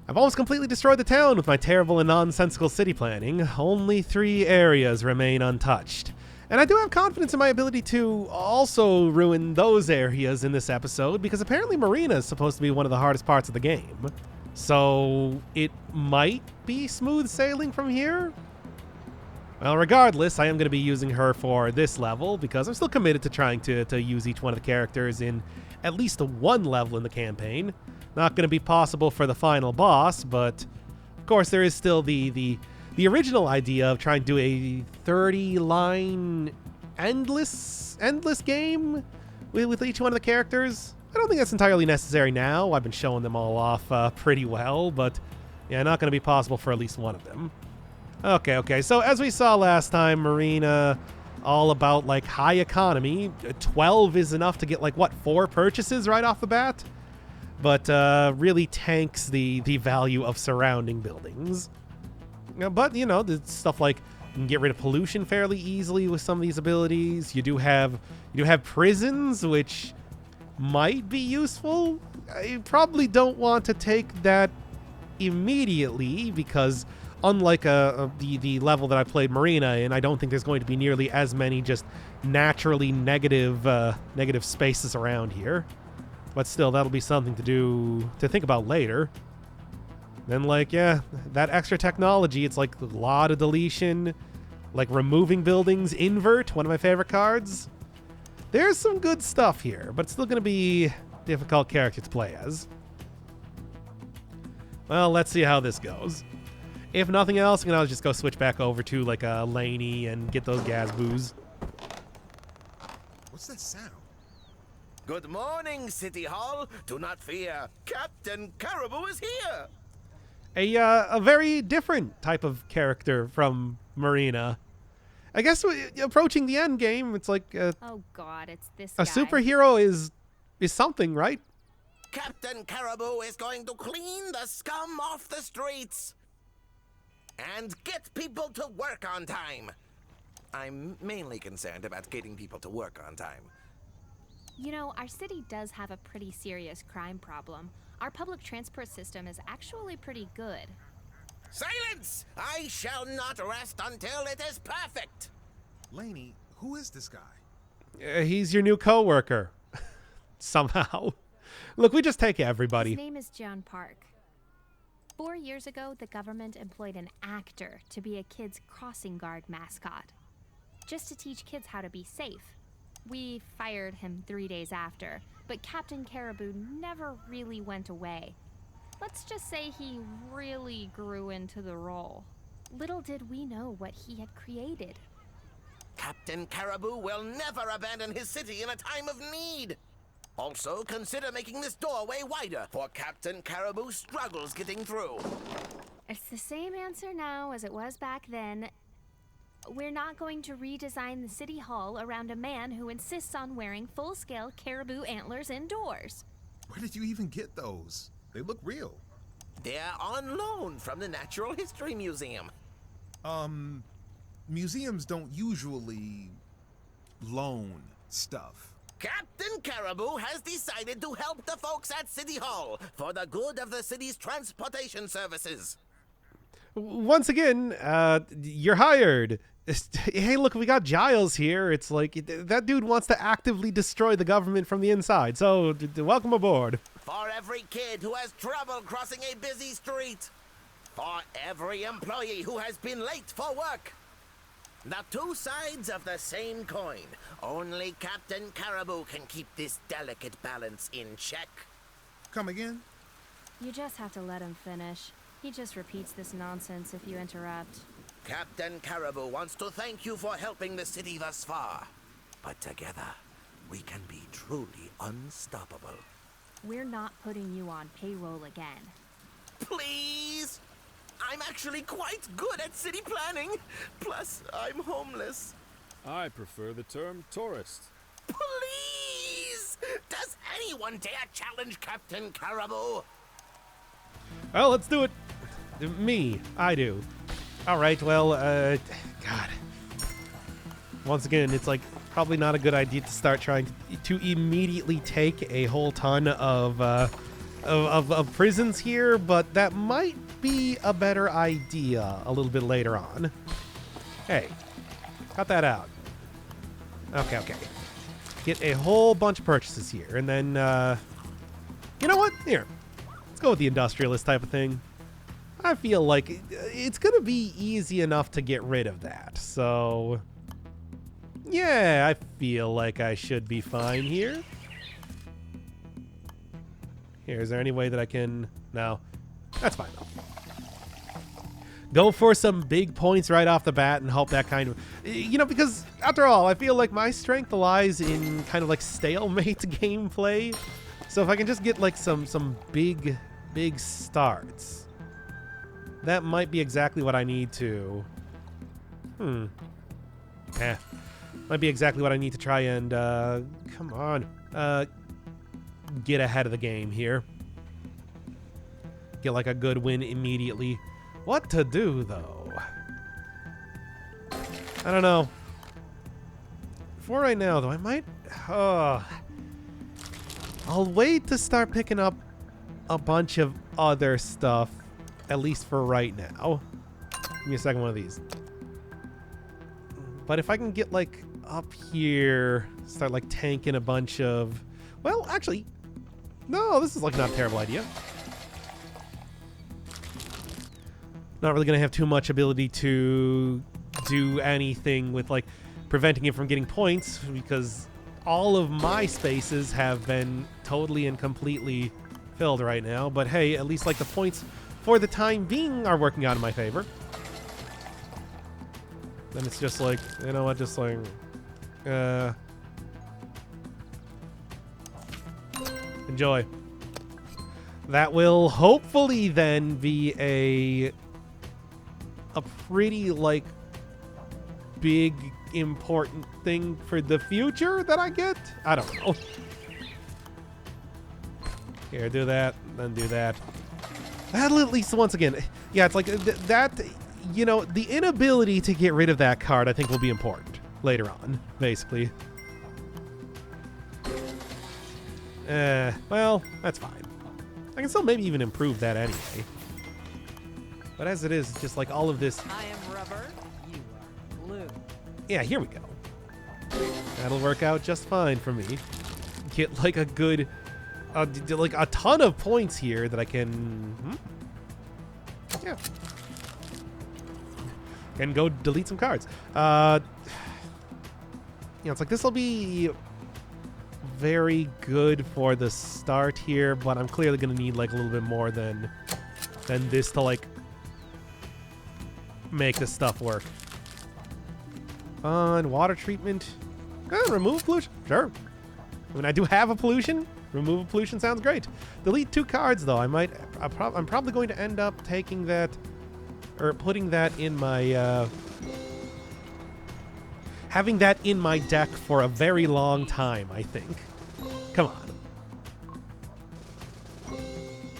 I've almost completely destroyed the town with my terrible and nonsensical city planning. Only 3 areas remain untouched. And I do have confidence in my ability to also ruin those areas in this episode, because apparently Marina is supposed to be one of the hardest parts of the game. So it might be smooth sailing from here. Well, regardless, I am going to be using her for this level, because I'm still committed to trying to use each one of the characters in at least one level in the campaign. Not going to be possible for the final boss, but of course there is still the original idea of trying to do a 30-line endless game with each one of the characters. I don't think that's entirely necessary now. I've been showing them all off pretty well, but yeah, not going to be possible for at least one of them. Okay. So as we saw last time, Marina, all about like high economy. 12 is enough to get like, what, 4 purchases right off the bat? But really tanks the value of surrounding buildings. But, you know, the stuff like you can get rid of pollution fairly easily with some of these abilities. You do have prisons, which might be useful. I probably don't want to take that immediately, because unlike the level that I played Marina in, I don't think there's going to be nearly as many just naturally negative spaces around here. But still, that'll be something to think about later. Then, like, yeah, that extra technology, it's like a lot of deletion, like removing buildings, invert, one of my favorite cards. There's some good stuff here, but it's still going to be a difficult character to play as. Well, let's see how this goes. If nothing else, I'm going to just go switch back over to, like, a Laney and get those gas boos. What's that sound? Good morning, City Hall. Do not fear. Captain Caribou is here. A very different type of character from Marina. I guess approaching the end game, it's like oh God, it's this a guy. superhero is something, right? Captain Caribou is going to clean the scum off the streets and get people to work on time. I'm mainly concerned about getting people to work on time. You know, our city does have a pretty serious crime problem. Our public transport system is actually pretty good. Silence! I shall not rest until it is perfect. Laney, who is this guy? He's your new coworker. Somehow. Look, we just take everybody. His name is John Park. 4 years ago, the government employed an actor to be a kids' crossing guard mascot, just to teach kids how to be safe. We fired him 3 days after, but Captain Caribou never really went away. Let's just say he really grew into the role. Little did we know what he had created. Captain Caribou will never abandon his city in a time of need. Also, consider making this doorway wider, for Captain Caribou struggles getting through. It's the same answer now as it was back then. We're not going to redesign the city hall around a man who insists on wearing full-scale caribou antlers indoors. Where did you even get those? They look real. They're on loan from the Natural History Museum. Museums don't usually loan stuff. Captain Caribou has decided to help the folks at City Hall for the good of the city's transportation services. Once again, you're hired. Hey, look, we got Giles here. It's like that dude wants to actively destroy the government from the inside. So, welcome aboard. For every kid who has trouble crossing a busy street. For every employee who has been late for work. The two sides of the same coin. Only Captain Caribou can keep this delicate balance in check. Come again? You just have to let him finish. He just repeats this nonsense if you interrupt. Captain Caribou wants to thank you for helping the city thus far. But together, we can be truly unstoppable. We're not putting you on payroll again. Please? I'm actually quite good at city planning. Plus, I'm homeless. I prefer the term tourist. Please! Does anyone dare challenge Captain Caribou? Well, let's do it. Me. I do. All right, well, God. Once again, it's like probably not a good idea to start trying to immediately take a whole ton of of prisons here, but that might be a better idea a little bit later on. Hey, cut that out. Okay, okay. Get a whole bunch of purchases here, and then, you know what? Here, let's go with the industrialist type of thing. I feel like it's going to be easy enough to get rid of that, so... yeah, I feel like I should be fine here. Here, is there any way that I can... no. That's fine, though. Go for some big points right off the bat and hope that kind of... you know, because, after all, I feel like my strength lies in kind of like stalemate gameplay. So if I can just get like some big starts, that might be exactly what I need to... might be exactly what I need to try and, come on, get ahead of the game here. Get like a good win immediately. What to do, though? I don't know. For right now, though, I might... I'll wait to start picking up a bunch of other stuff, at least for right now. Give me a second one of these. But if I can get, like, up here, start, like, tanking a bunch of... well, actually, no, this is, like, not a terrible idea. Not really going to have too much ability to do anything with, like, preventing it from getting points, because all of my spaces have been totally and completely filled right now. But hey, at least, like, the points for the time being are working out in my favor. Then it's just like, you know what, just like, enjoy. That will hopefully then be a pretty, like, big, important thing for the future that I get? I don't know. Here, do that, then do that. That'll at least, once again, yeah, it's like, that, you know, the inability to get rid of that card I think will be important later on, basically. Well, that's fine. I can still maybe even improve that anyway. But as it is, just like all of this... I am rubber, you are glue. yeah, here we go. That'll work out just fine for me. Get like a good... like a ton of points here that I can... yeah. And go delete some cards. You know, it's like this will be very good for the start here, but I'm clearly going to need like a little bit more than this to like make this stuff work. On water treatment. Remove pollution. Sure. I mean, I do have a pollution. Remove a pollution sounds great. Delete 2 cards though. I'm probably going to end up taking that, or putting that in my having that in my deck for a very long time, I think. Come on.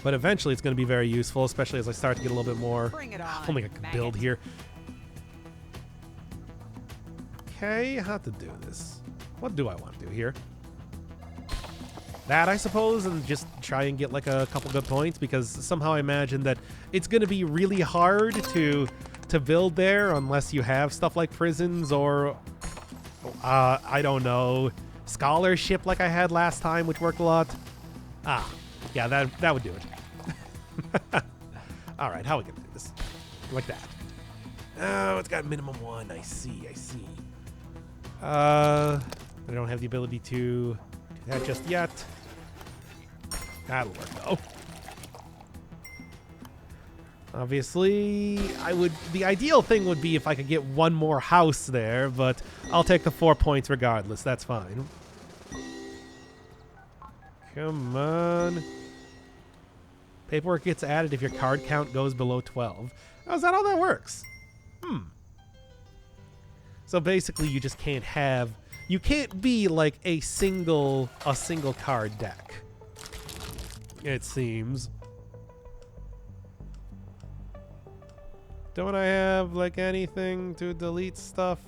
But eventually it's going to be very useful, especially as I start to get a little bit more. Bring it on, I'll make a build here. Okay, how to do this? What do I want to do here? That, I suppose, and just try and get like a couple good points, because somehow I imagine that it's going to be really hard to build there unless you have stuff like prisons or I don't know, scholarship like I had last time, which worked a lot. Yeah, that would do it. All right, how are we gonna do this? Like that. Oh, it's got minimum 1. I see. I don't have the ability to do that just yet. That'll work though. Obviously, the ideal thing would be if I could get 1 more house there, but I'll take the 4 points regardless. That's fine. Come on. Paperwork gets added if your card count goes below 12. Oh, is that how that works? So basically, you just can't have... you can't be like a single card deck, it seems. Don't I have like anything to delete stuff?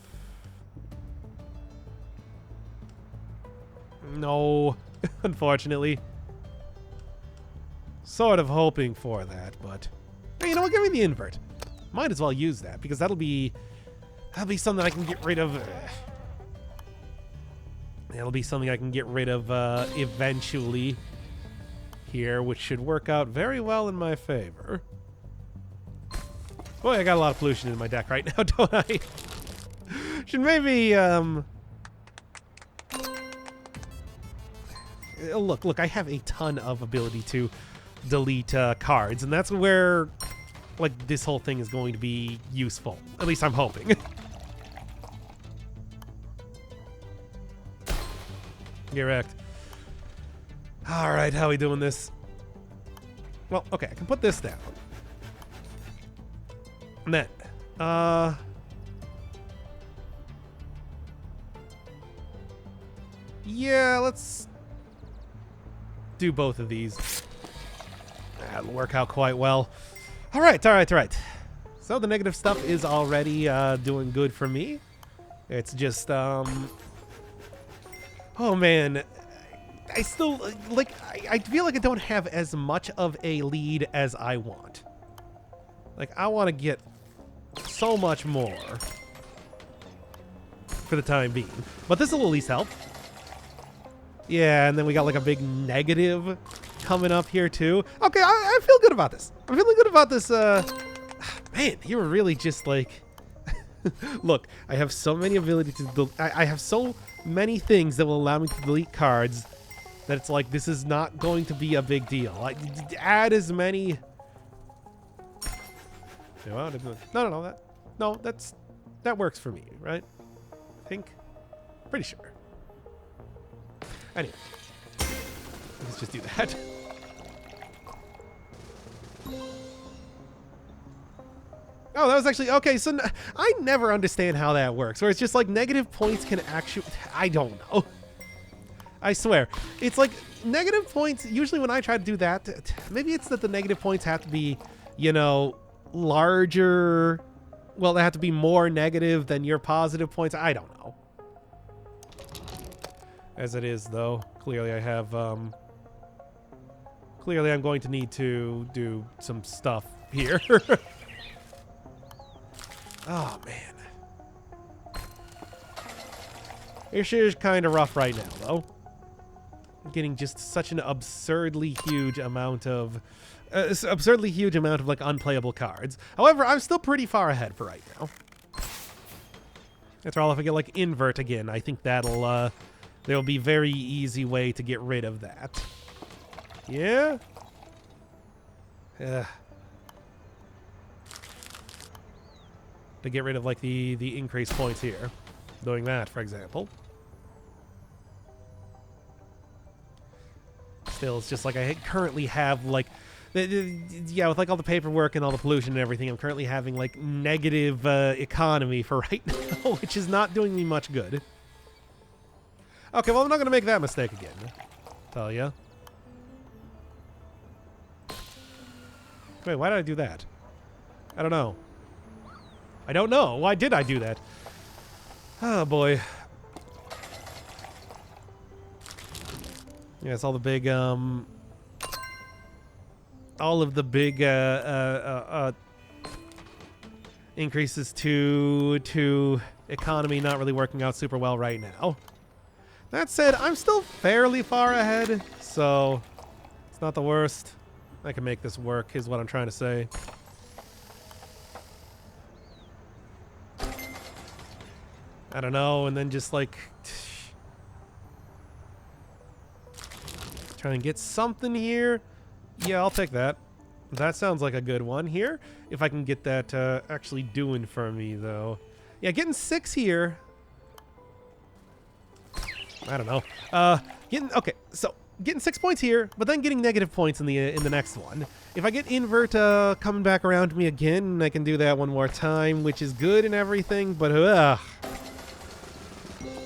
No, unfortunately. sort of hoping for that, but hey, you know what? Give me the invert. Might as well use that because that'll be something I can get rid of. It'll be something I can get rid of eventually here, which should work out very well in my favor. Boy, I got a lot of pollution in my deck right now, don't I? Should maybe look, I have a ton of ability to delete cards, and that's where like this whole thing is going to be useful. At least I'm hoping. Get wrecked. All right, how are we doing this? Well, okay, I can put this down. And then, yeah, let's do both of these. That'll work out quite well. All right. So the negative stuff is already doing good for me. It's just, oh man, I still, like, I feel like I don't have as much of a lead as I want. Like, I want to get so much more for the time being. But this will at least help. Yeah, and then we got like a big negative coming up here too. Okay, I feel good about this. I'm feeling good about this. Man, you were really just like... Look, I have so many abilities to... I have so many things that will allow me to delete cards that it's like, this is not going to be a big deal. Like, add as many... No, that works for me, right? I think. Pretty sure. Anyway, let's just do that. Oh, that was actually okay. So I never understand how that works. Where it's just like negative points can actually. I don't know. I swear, it's like negative points. Usually, when I try to do that, maybe it's that the negative points have to be, you know, larger. Well, they have to be more negative than your positive points. I don't know. As it is, though, clearly I have, clearly I'm going to need to do some stuff here. Oh, man. This shit is kind of rough right now, though. I'm getting just such an absurdly huge amount of, like, unplayable cards. However, I'm still pretty far ahead for right now. After all, if I get, like, invert again, I think that'll, there'll be very easy way to get rid of that. Yeah? To get rid of, like, the increased points here. Doing that, for example. Still, it's just like I currently have, like... Yeah, with, like, all the paperwork and all the pollution and everything, I'm currently having, like, negative economy for right now, which is not doing me much good. Okay, well, I'm not going to make that mistake again. Tell ya. Wait, why did I do that? I don't know. I don't know. Why did I do that? Oh, boy. Yeah, it's all the big, all of the big, increases to economy not really working out super well right now. That said, I'm still fairly far ahead, so it's not the worst. I can make this work, is what I'm trying to say. I don't know, and then just like... try and get something here. Yeah, I'll take that. That sounds like a good one here. If I can get that actually doing for me, though. Yeah, getting 6 here... I don't know. Okay, so getting 6 points here, but then getting negative points in the next one. If I get invert coming back around to me again, I can do that one more time, which is good and everything, but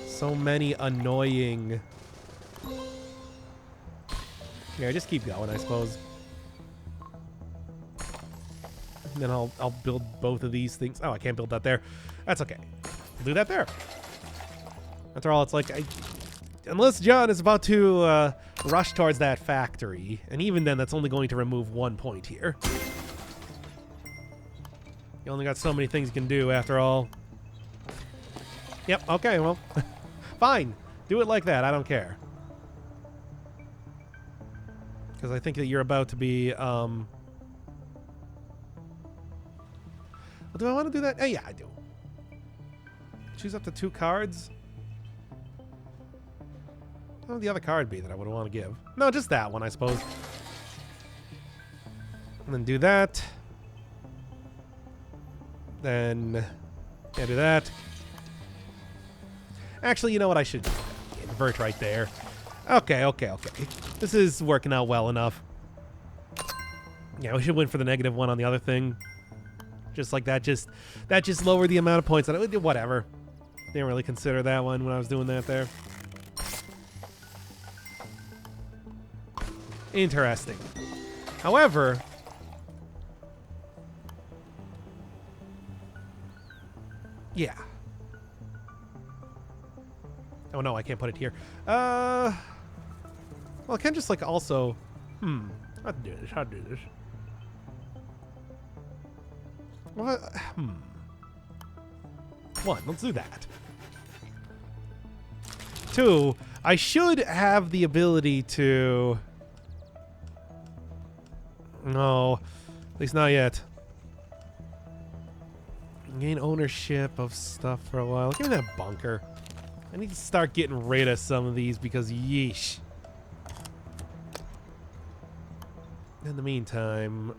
so many annoying. Yeah, just keep going, I suppose. And then I'll build both of these things. Oh, I can't build that there. That's okay. I'll do that there. After all, it's like unless John is about to rush towards that factory. And even then, that's only going to remove 1 point here. You only got so many things you can do after all. Yep, okay, well, fine. Do it like that. I don't care. Because I think that you're about to be, well, do I want to do that? Yeah, I do. Choose up to 2 cards. What would the other card be that I would want to give? No, just that one, I suppose. And then do that. Then, yeah, do that. Actually, you know what? I should invert right there. Okay. This is working out well enough. Yeah, we should win for the -1 on the other thing. Just like that. That just lowered the amount of points that I would do. Whatever. Didn't really consider that one when I was doing that there. Interesting. However, yeah. Oh no, I can't put it here. Well, I can just like also. How to do this? What? 1, let's do that. 2, I should have the ability to. No, at least not yet. Gain ownership of stuff for a while. Give me that bunker. I need to start getting rid of some of these because yeesh. In the meantime,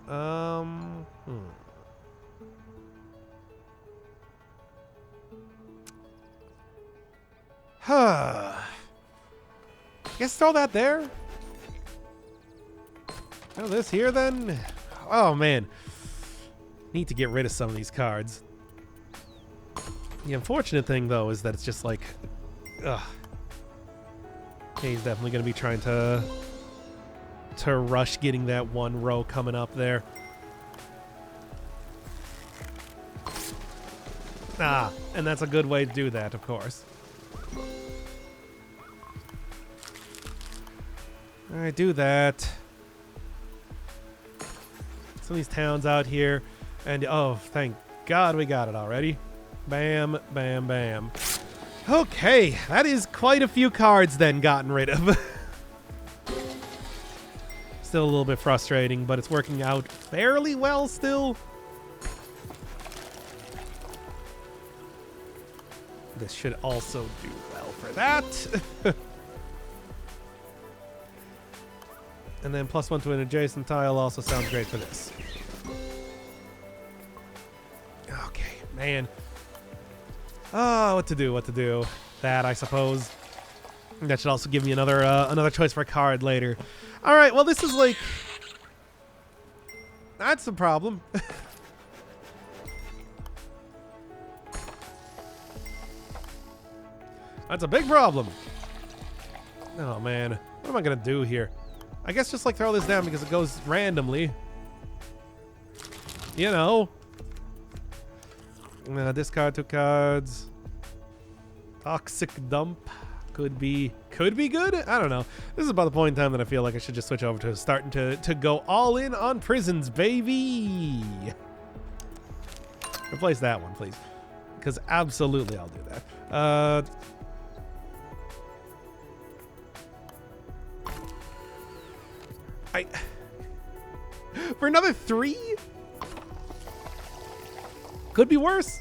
Guess throw that there. Oh, this here then? Oh man. Need to get rid of some of these cards. The unfortunate thing though is that it's just like ugh. He's definitely gonna be trying to rush getting that 1 row coming up there. And that's a good way to do that, of course. Alright, do that. Some of these towns out here. And, oh, thank God we got it already. Bam, bam, bam. Okay, that is quite a few cards then gotten rid of. Still a little bit frustrating, but it's working out fairly well still. This should also do well for that. And then +1 to an adjacent tile also sounds great for this. Okay, man. Oh, what to do? That, I suppose. That should also give me another choice for a card later. All right, well, this is like... That's the problem. That's a big problem. Oh, man. What am I going to do here? I guess just, like, throw this down because it goes randomly. You know. Discard 2 cards. Toxic dump. Could be good. I don't know. This is about the point in time that I feel like I should just switch over to starting to go all in on prisons, baby. Replace that one, please. Because absolutely I'll do that. For another 3? Could be worse.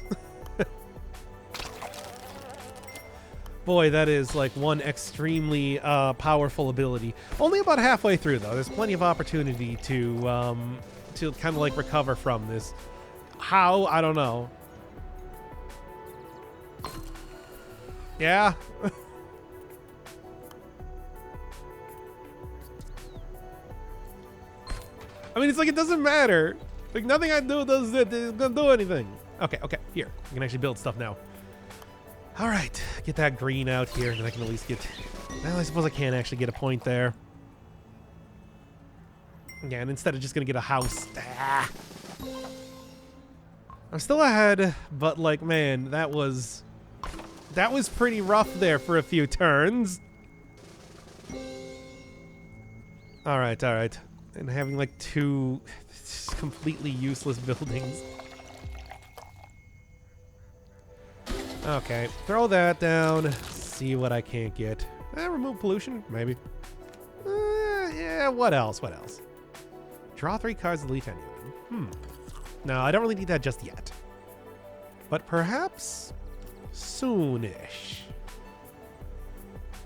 Boy, that is like one extremely powerful ability. Only about halfway through, though. There's plenty of opportunity to kind of like recover from this. How? I don't know. Yeah. I mean, it's like it doesn't matter. Like nothing I do does it. It's gonna do anything. Okay, here. I can actually build stuff now. All right, get that green out here, and then I can at least get... Well, I suppose I can actually get a point there. Yeah, and instead of just gonna get a house... I'm still ahead, but like, man, that was pretty rough there for a few turns. Alright, alright. And having like 2 completely useless buildings. Okay, throw that down. See what I can't get. Remove pollution, maybe. Yeah, what else? What else? Draw 3 cards, delete any of them. No, I don't really need that just yet. But perhaps soonish.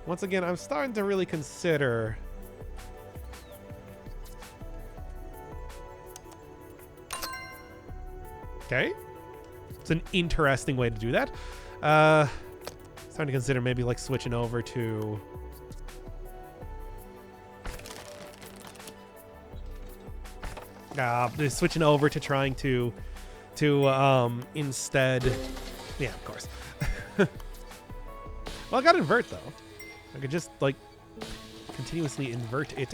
Once again, I'm starting to really consider... Okay. It's an interesting way to do that. Starting to consider maybe like switching over to... switching over to trying to instead... Yeah, of course. Well, I got invert, though. I could just, like, continuously invert it.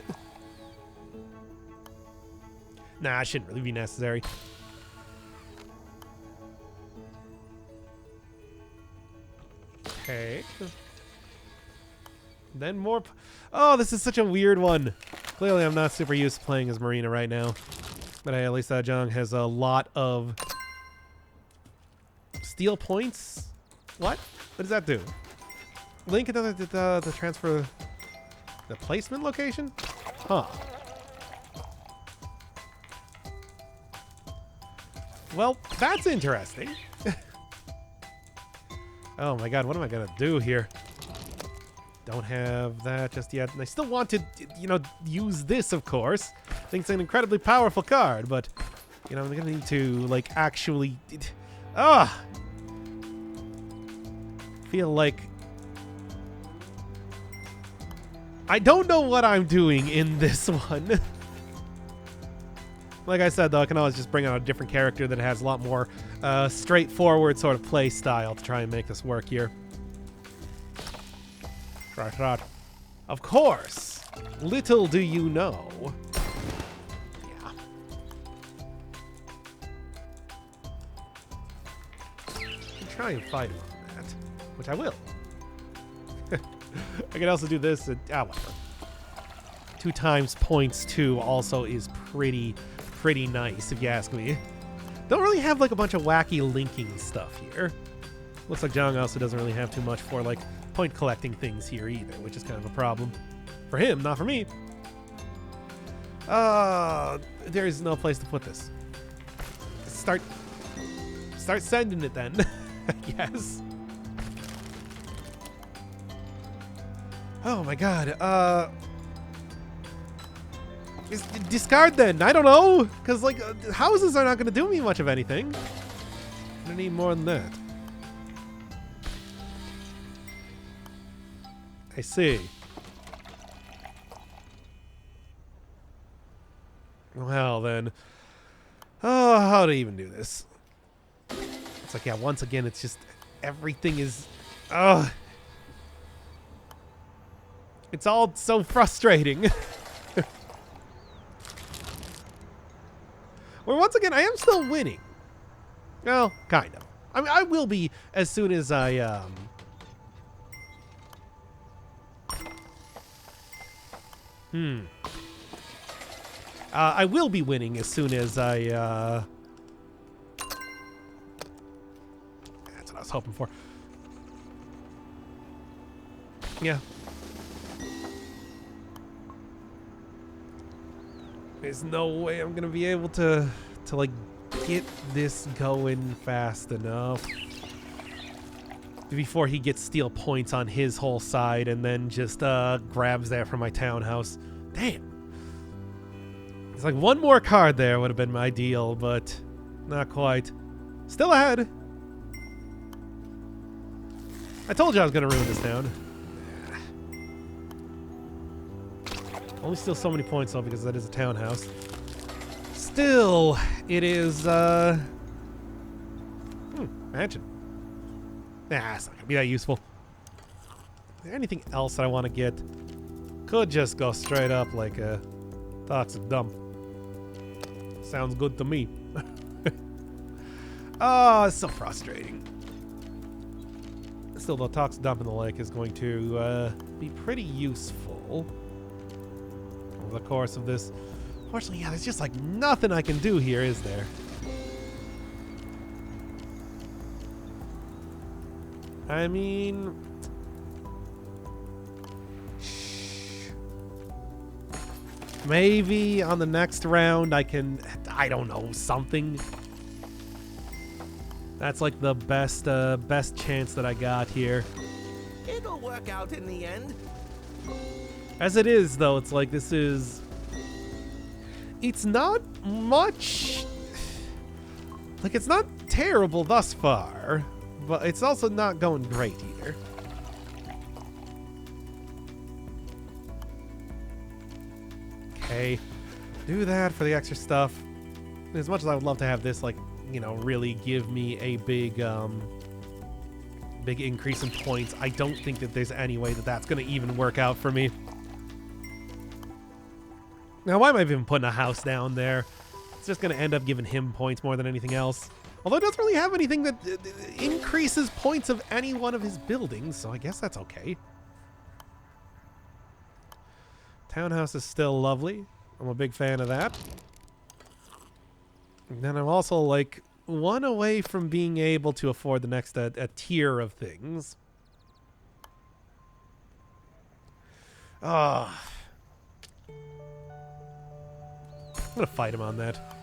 Nah, it shouldn't really be necessary. Okay. Then more... Oh, this is such a weird one. Clearly, I'm not super used to playing as Marina right now. But hey, at least Jong has a lot of... Steal points? What? What does that do? Link the transfer... The placement location? Huh. Well, that's interesting. Oh my god, what am I gonna do here? Don't have that just yet. And I still want to, you know, use this, of course. I think it's an incredibly powerful card, but, you know, I'm gonna need to, like, actually... Feel like... I don't know what I'm doing in this one. Like I said, though, I can always just bring out a different character that has a lot more straightforward sort of play style to try and make this work here. Right. Of course. Little do you know. Yeah. I'll try and fight him on that, which I will. I can also do this and whatever. 2 times points 2 also is pretty nice, if you ask me. Don't really have like a bunch of wacky linking stuff here. Looks like Jong also doesn't really have too much for like point collecting things here either, which is kind of a problem. For him, not for me. There is no place to put this. Start sending it then. Yes. Oh my god. Discard then. I don't know. Because, like, houses are not going to do me much of anything. I need more than that. I see. Well, then. Oh, how to even do this? It's like, yeah, once again, it's just everything is... It's all so frustrating. Where once again, I am still winning. Well, kind of. I mean, I will be as soon as I, I will be winning as soon as I, That's what I was hoping for. Yeah. There's no way I'm gonna be able to like get this going fast enough before he gets steal points on his whole side and then just grabs that from my townhouse. Damn. It's like one more card there would have been ideal, but not quite. Still ahead. I told you I was gonna ruin this town. Only steal so many points though because that is a townhouse. Still, it is mansion. Nah, it's not gonna be that useful. Is there anything else that I want to get? Could just go straight up like a toxic dump. Sounds good to me. Oh, it's so frustrating. Still, the toxic dump in the lake is going to be pretty useful. the course of this. Unfortunately, yeah, there's just like nothing I can do here, is there? I mean, maybe on the next round I can, I don't know, something. That's like the best chance that I got here. It'll work out in the end. As it is, though, it's like this is... It's not much... Like, it's not terrible thus far, but it's also not going great either. Okay, do that for the extra stuff. As much as I would love to have this, like, you know, really give me a big increase in points, I don't think that there's any way that that's going to even work out for me. Now, why am I even putting a house down there? It's just going to end up giving him points more than anything else. Although it doesn't really have anything that increases points of any one of his buildings, so I guess that's okay. Townhouse is still lovely. I'm a big fan of that. And then I'm also, like, one away from being able to afford the next a tier of things. Ah. I'm gonna fight him on that.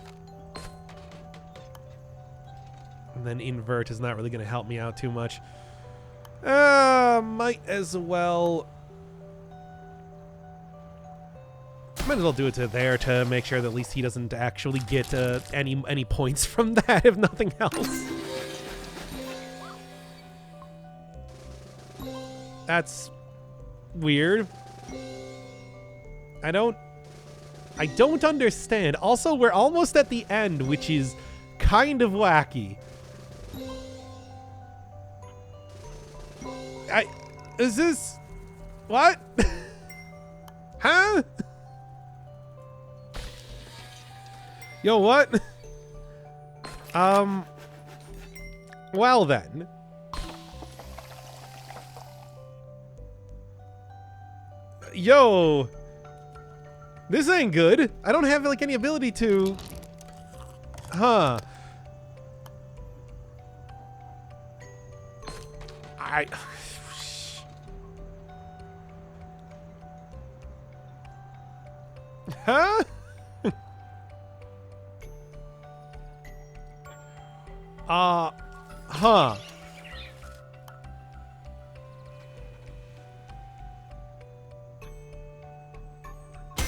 And then invert is not really gonna help me out too much. Might as well do it to there to make sure that at least he doesn't actually get any points from that, if nothing else. That's weird. I don't understand. Also, we're almost at the end, which is kind of wacky. Is this... What? Huh? Yo, what? Well then. Yo. This ain't good. I don't have, like, any ability to... Huh. Huh? Huh.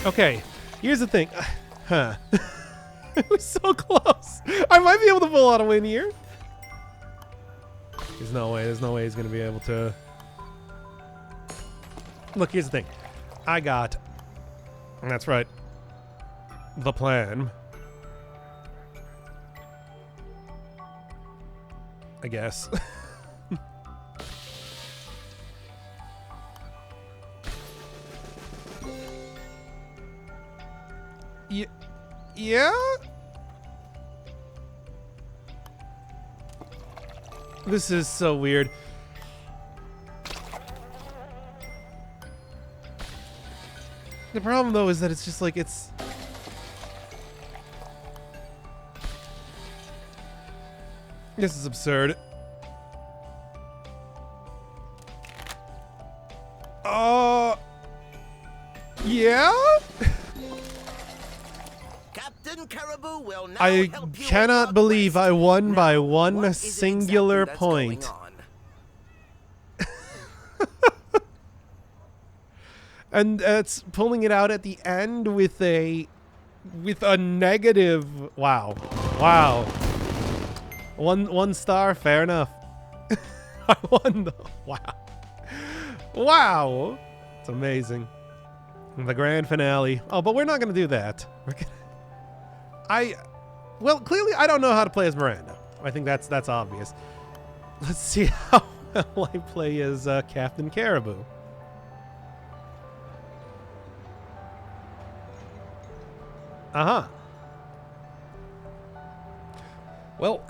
Okay, here's the thing. Huh. It was so close. I might be able to pull out a win here. There's no way he's gonna be able to. Look, here's the thing. I got, and that's right, the plan. I guess. Yeah? This is so weird. The problem, though, is that it's just like, it's... This is absurd. Yeah? Captain Caribou will now I help you cannot with believe I won Now, by what one is it singular exactly that's going point. on? And it's pulling it out at the end with a negative. Wow. Wow. One star, fair enough. I won though. Wow. Wow. It's amazing. The grand finale. Oh, but we're not gonna do that. We're gonna... Well, clearly I don't know how to play as Miranda. I think that's obvious. Let's see how well I play as Captain Caribou. Uh-huh. Well,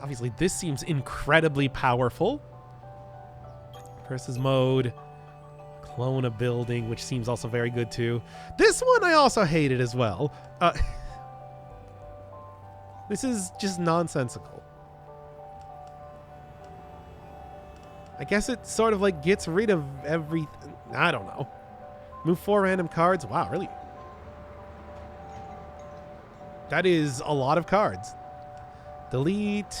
obviously this seems incredibly powerful. Versus mode. Clone a building, which seems also very good too. This one I also hated as well. This is just nonsensical. I guess it sort of like gets rid of everything. I don't know. Move 4 random cards. Wow, really? That is a lot of cards. Delete.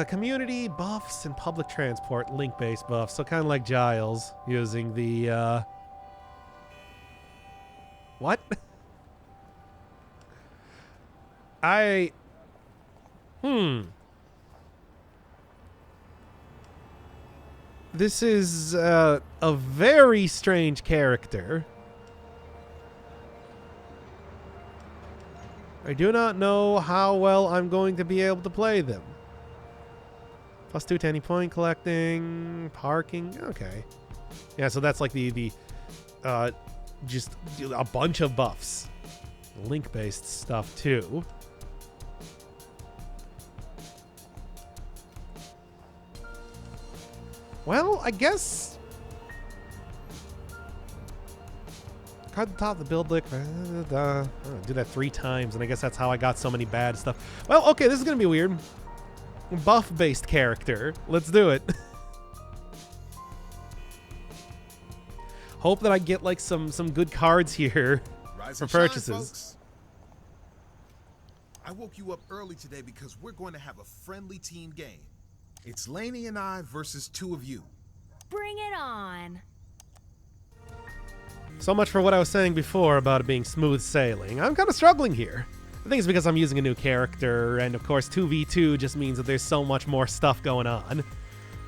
Community buffs and public transport link-based buffs. So kind of like Giles using the what? This is a very strange character. I do not know how well I'm going to be able to play them. +2 to any point collecting, parking. Okay. Yeah, so that's like the just a bunch of buffs. Link-based stuff too. Well, I guess card the top of the build lick. Do that 3 times, and I guess that's how I got so many bad stuff. Well, okay, this is gonna be weird. Buff-based character. Let's do it. Hope that I get like some good cards here Rise for and shine, purchases. folks. I woke you up early today because we're going to have a friendly team game. It's Lainey and I versus 2 of you. Bring it on. So much for what I was saying before about it being smooth sailing. I'm kind of struggling here. I think it's because I'm using a new character, and of course 2v2 just means that there's so much more stuff going on.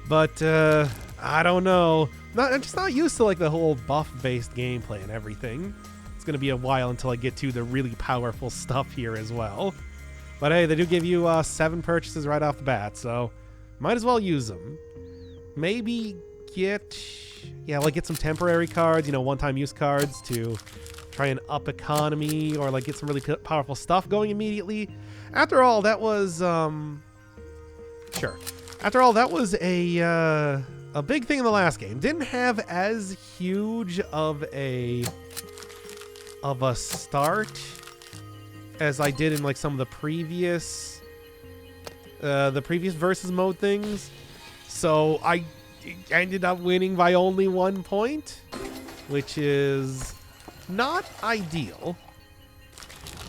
But, I don't know. I'm just not used to like the whole buff-based gameplay and everything. It's going to be a while until I get to the really powerful stuff here as well. But hey, they do give you 7 purchases right off the bat, so might as well use them. Maybe get some temporary cards, one-time use cards to try and up economy, or like get some really powerful stuff going immediately. After all, that was sure. After all, that was a big thing in the last game. Didn't have as huge of a start as I did in like some of the previous versus mode things. So I ended up winning by only 1 point, which is not ideal.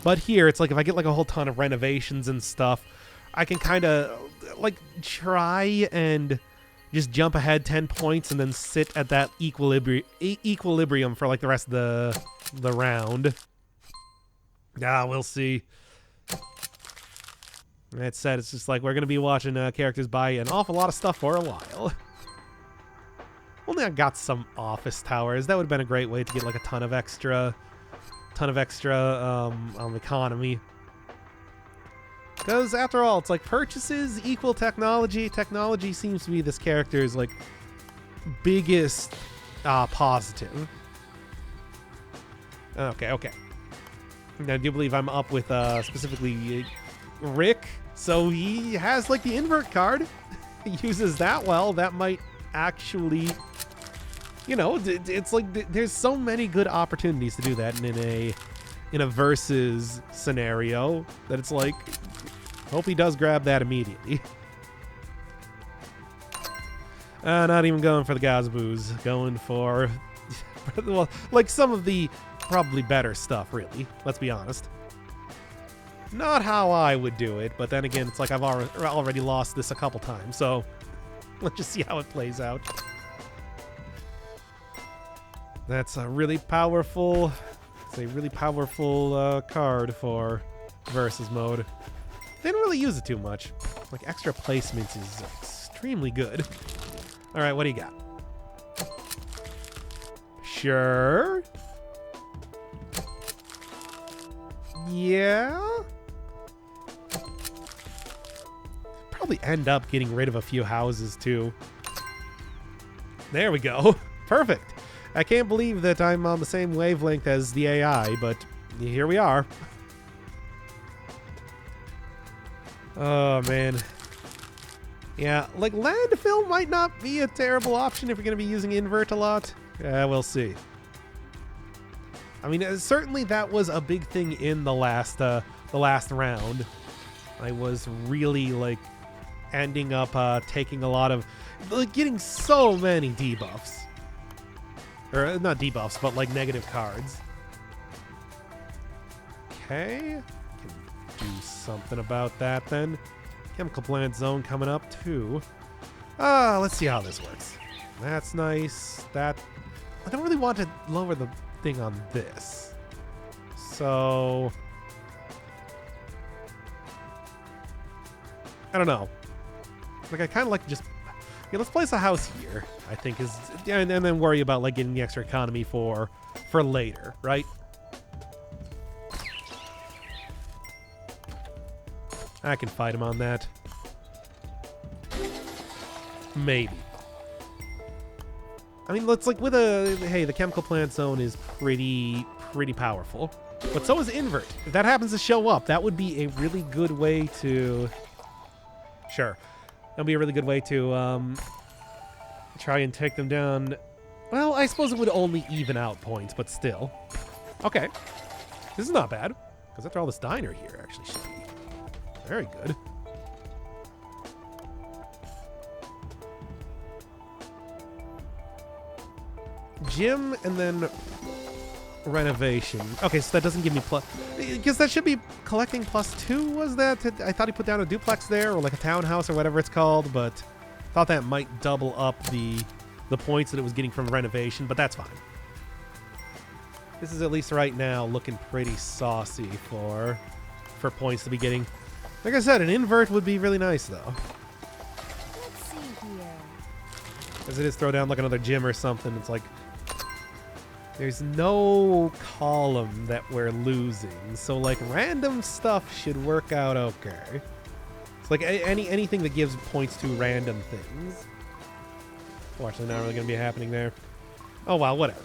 But here, it's like if I get like a whole ton of renovations and stuff, I can kind of like try and just jump ahead 10 points and then sit at that equilibrium for like the rest of the round. We'll see. That said, it's just like we're going to be watching characters buy an awful lot of stuff for a while. Only I got some office towers. That would have been a great way to get like a ton of extra economy. Because after all, it's like purchases equal technology. Technology seems to be this character's like biggest positive. Okay. Now, do you believe I'm up with specifically Rick? So he has like the invert card. He uses that well. That might actually, it's like there's so many good opportunities to do that in a versus scenario that it's like, hope he does grab that immediately. Not even going for the Gazboos. Going for, well, like some of the probably better stuff, really. Let's be honest. Not how I would do it, but then again, it's like I've already lost this a couple times, so let's just see how it plays out. That's a really powerful... It's a really powerful card for versus mode. Didn't really use it too much. Like, extra placements is extremely good. Alright, what do you got? Sure. Yeah? Probably end up getting rid of a few houses, too. There we go. Perfect. I can't believe that I'm on the same wavelength as the AI, but here we are. Oh, man. Yeah, like landfill might not be a terrible option if you're going to be using invert a lot. Yeah, we'll see. I mean, certainly that was a big thing in the last round. I was really like ending up taking a lot of, like, getting so many debuffs, or not debuffs, but like negative cards. Okay, can do something about that then. Chemical plant zone coming up too. Let's see how this works. That's nice. That I don't really want to lower the thing on this. So I don't know. Like, I kind of like to just, yeah, let's place a house here, I think is, yeah, and then worry about like getting the extra economy for later, right? I can fight him on that. Maybe. I mean, let's like with a, hey, the chemical plant zone is pretty powerful, but so is invert. If that happens to show up, that would be a really good way to, sure, that'd be a really good way to try and take them down. Well, I suppose it would only even out points, but still. Okay, this is not bad, because after all, this diner here actually should be very good. Gym and then renovation. Okay, so that doesn't give me plus, because that should be collecting +2, was that? I thought he put down a duplex there, or like a townhouse or whatever it's called, but thought that might double up the points that it was getting from renovation, but that's fine. This is at least right now looking pretty saucy for points to be getting. Like I said, an invert would be really nice though. Let's see here. As it is throw down like another gym or something, it's like there's no column that we're losing, so like random stuff should work out okay. It's like anything that gives points to random things. Oh, actually not really gonna be happening there. Oh wow, whatever.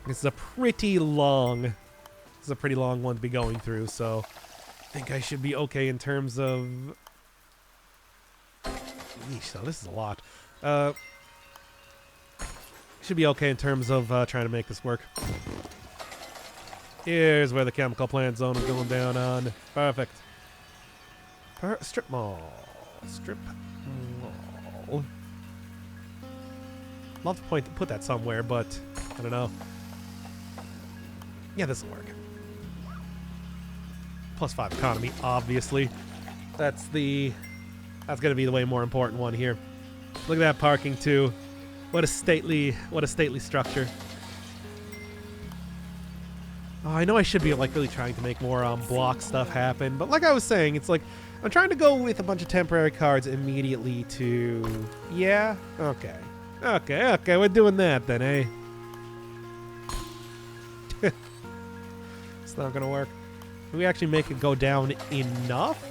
This is a pretty long one to be going through, so I think I should be okay in terms of. Yeesh, so this is a lot. Should be okay in terms of trying to make this work. Here's where the chemical plant zone is going down on. Perfect. Strip mall. Strip mall. Love to put that somewhere, but I don't know. Yeah, this will work. +5 economy, obviously. That's gonna be the way more important one here. Look at that parking too. What a stately structure. Oh, I know I should be like really trying to make more block stuff happen, but like I was saying, it's like I'm trying to go with a bunch of temporary cards immediately to, yeah, okay, we're doing that then, eh? It's not gonna work. Can we actually make it go down enough?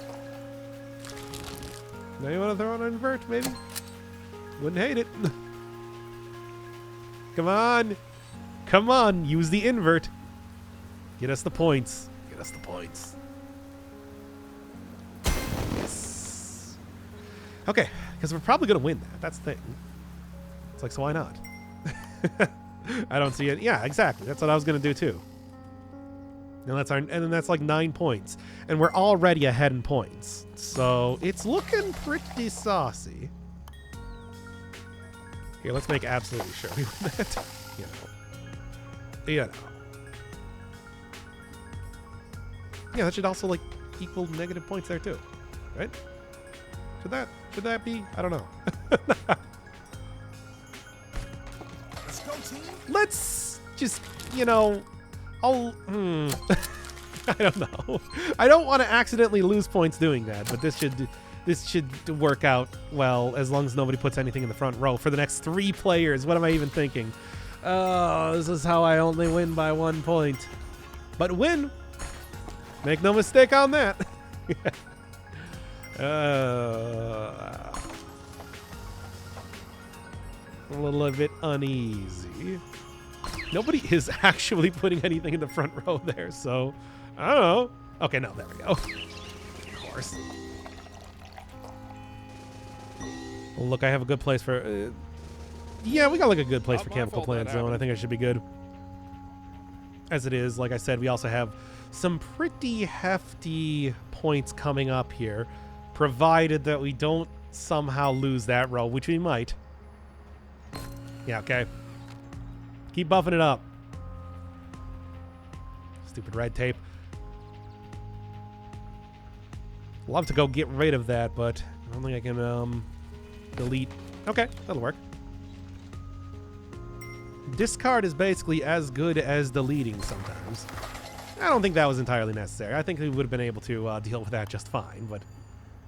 Now you want to throw on an invert, maybe? Wouldn't hate it. Come on. Come on, use the invert. Get us the points. Get us the points. Yes. Okay, because we're probably going to win that. That's the thing. It's like, so why not? I don't see it. Yeah, exactly. That's what I was going to do too. And then that's like 9 points. And we're already ahead in points. So it's looking pretty saucy. Here, let's make absolutely sure we win that. Yeah, that should also like equal negative points there too. Right? Should that be? I don't know. Let's go, team. Let's just, I don't know. I don't want to accidentally lose points doing that, but this should work out well as long as nobody puts anything in the front row for the next 3 players. What am I even thinking? Oh, this is how I only win by 1 point. But win. Make no mistake on that. A little bit uneasy. Nobody is actually putting anything in the front row there, so I don't know. Okay, no, there we go. Of course. Well, look, I have a good place for. Yeah, we got like a good place Not for my chemical fault that plant zone. I happened. think it should be good. As it is, like I said, we also have some pretty hefty points coming up here, provided that we don't somehow lose that row, which we might. Yeah, okay. Keep buffing it up. Stupid red tape. Love to go get rid of that, but I don't think I can delete. Okay, that'll work. Discard is basically as good as deleting sometimes. I don't think that was entirely necessary. I think we would have been able to deal with that just fine, but,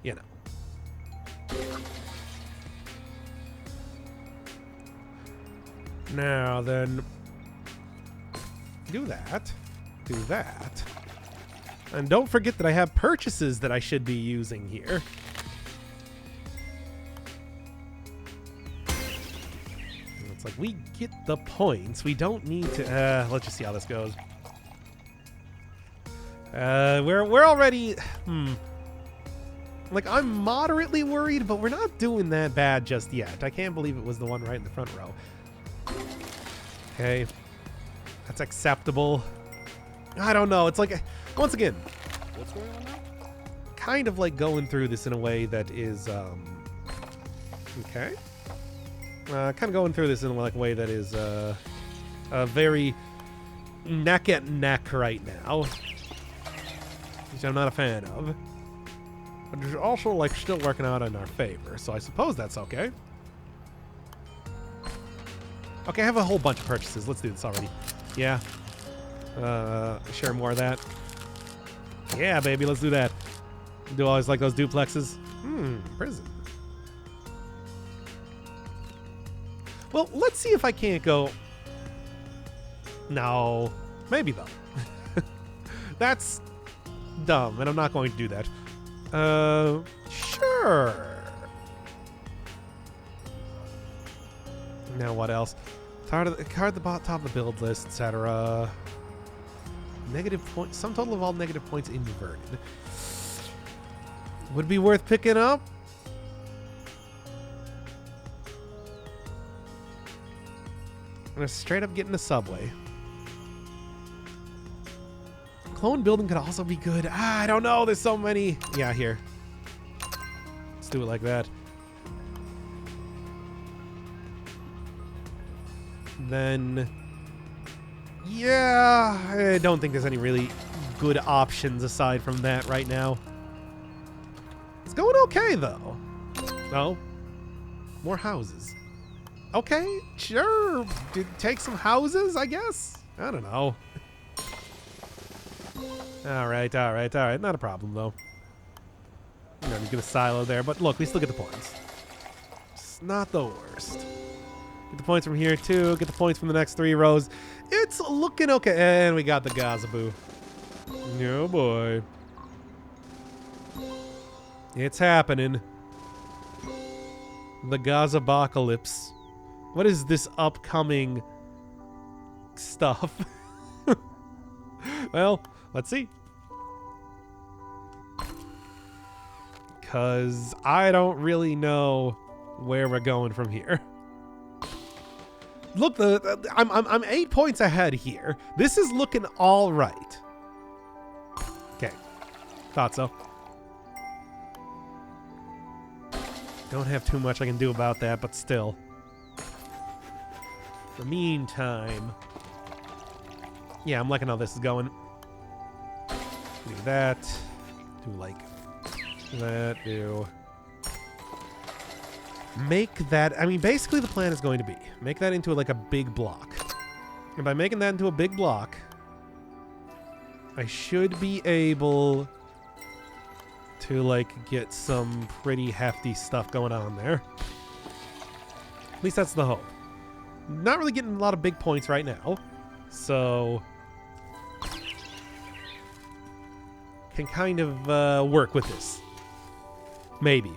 you know. Now then, do that, do that. And don't forget that I have purchases that I should be using here. It's like, we get the points. We don't need to... let's just see how this goes. We're already... Like, I'm moderately worried, but we're not doing that bad just yet. I can't believe it was the one right in the front row. Okay. That's acceptable. I don't know. It's like... Once again... What's going on now? Kind of like going through this in a way that is... Okay. Kind of going through this in like a way that is very neck at neck right now, which I'm not a fan of. But it's also like still working out in our favor, so I suppose that's okay. Okay, I have a whole bunch of purchases. Let's do this already. Yeah. Share more of that. Yeah, baby, let's do that. Do always like those duplexes. Prison. Well, let's see if I can't go... No. Maybe, though. That's dumb, and I'm not going to do that. Sure. Now what else? Card at the top of the build list, etc. Negative points. Sum total of all negative points inverted. Would be worth picking up. I'm gonna straight up get in the subway. Clone building could also be good. I don't know. There's so many. Yeah, here. Let's do it like that. Then, yeah, I don't think there's any really good options aside from that right now. It's going okay, though. Oh, more houses. Okay, sure. Take some houses, I guess. I don't know. All right. Not a problem, though. You know, get a silo there, but look, we still get the points. It's not the worst. Get the points from here, too. Get the points from the next 3 rows. It's looking okay. And we got the Gazaboo. Oh, boy. It's happening. The Gazabocalypse. What is this upcoming stuff? Well, let's see. Because I don't really know where we're going from here. Look, I'm 8 points ahead here. This is looking all right. Okay, thought so. Don't have too much I can do about that, but still. In the meantime, yeah, I'm liking how this is going. Do that. Do like that. Do. Make that, I mean, basically the plan is going to be make that into like a big block. And by making that into a big block, I should be able to like get some pretty hefty stuff going on there. At least that's the hope. Not really getting a lot of big points right now, so can kind of work with this. Maybe.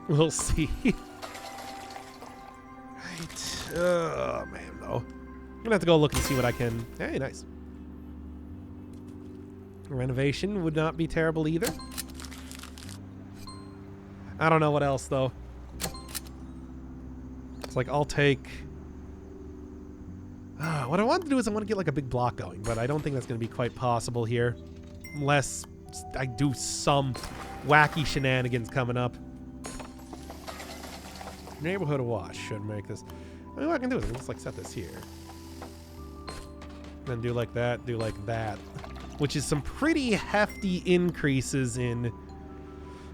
We'll see. Right. Oh, man, though. I'm gonna have to go look and see what I can... Hey, nice. Renovation would not be terrible either. I don't know what else, though. It's like I'll take... what I want to do is I want to get like a big block going, but I don't think that's going to be quite possible here. Unless I do some wacky shenanigans coming up. Neighborhood watch should make this. I mean, what I can do is I can just like set this here. Then do like that, do like that. Which is some pretty hefty increases in...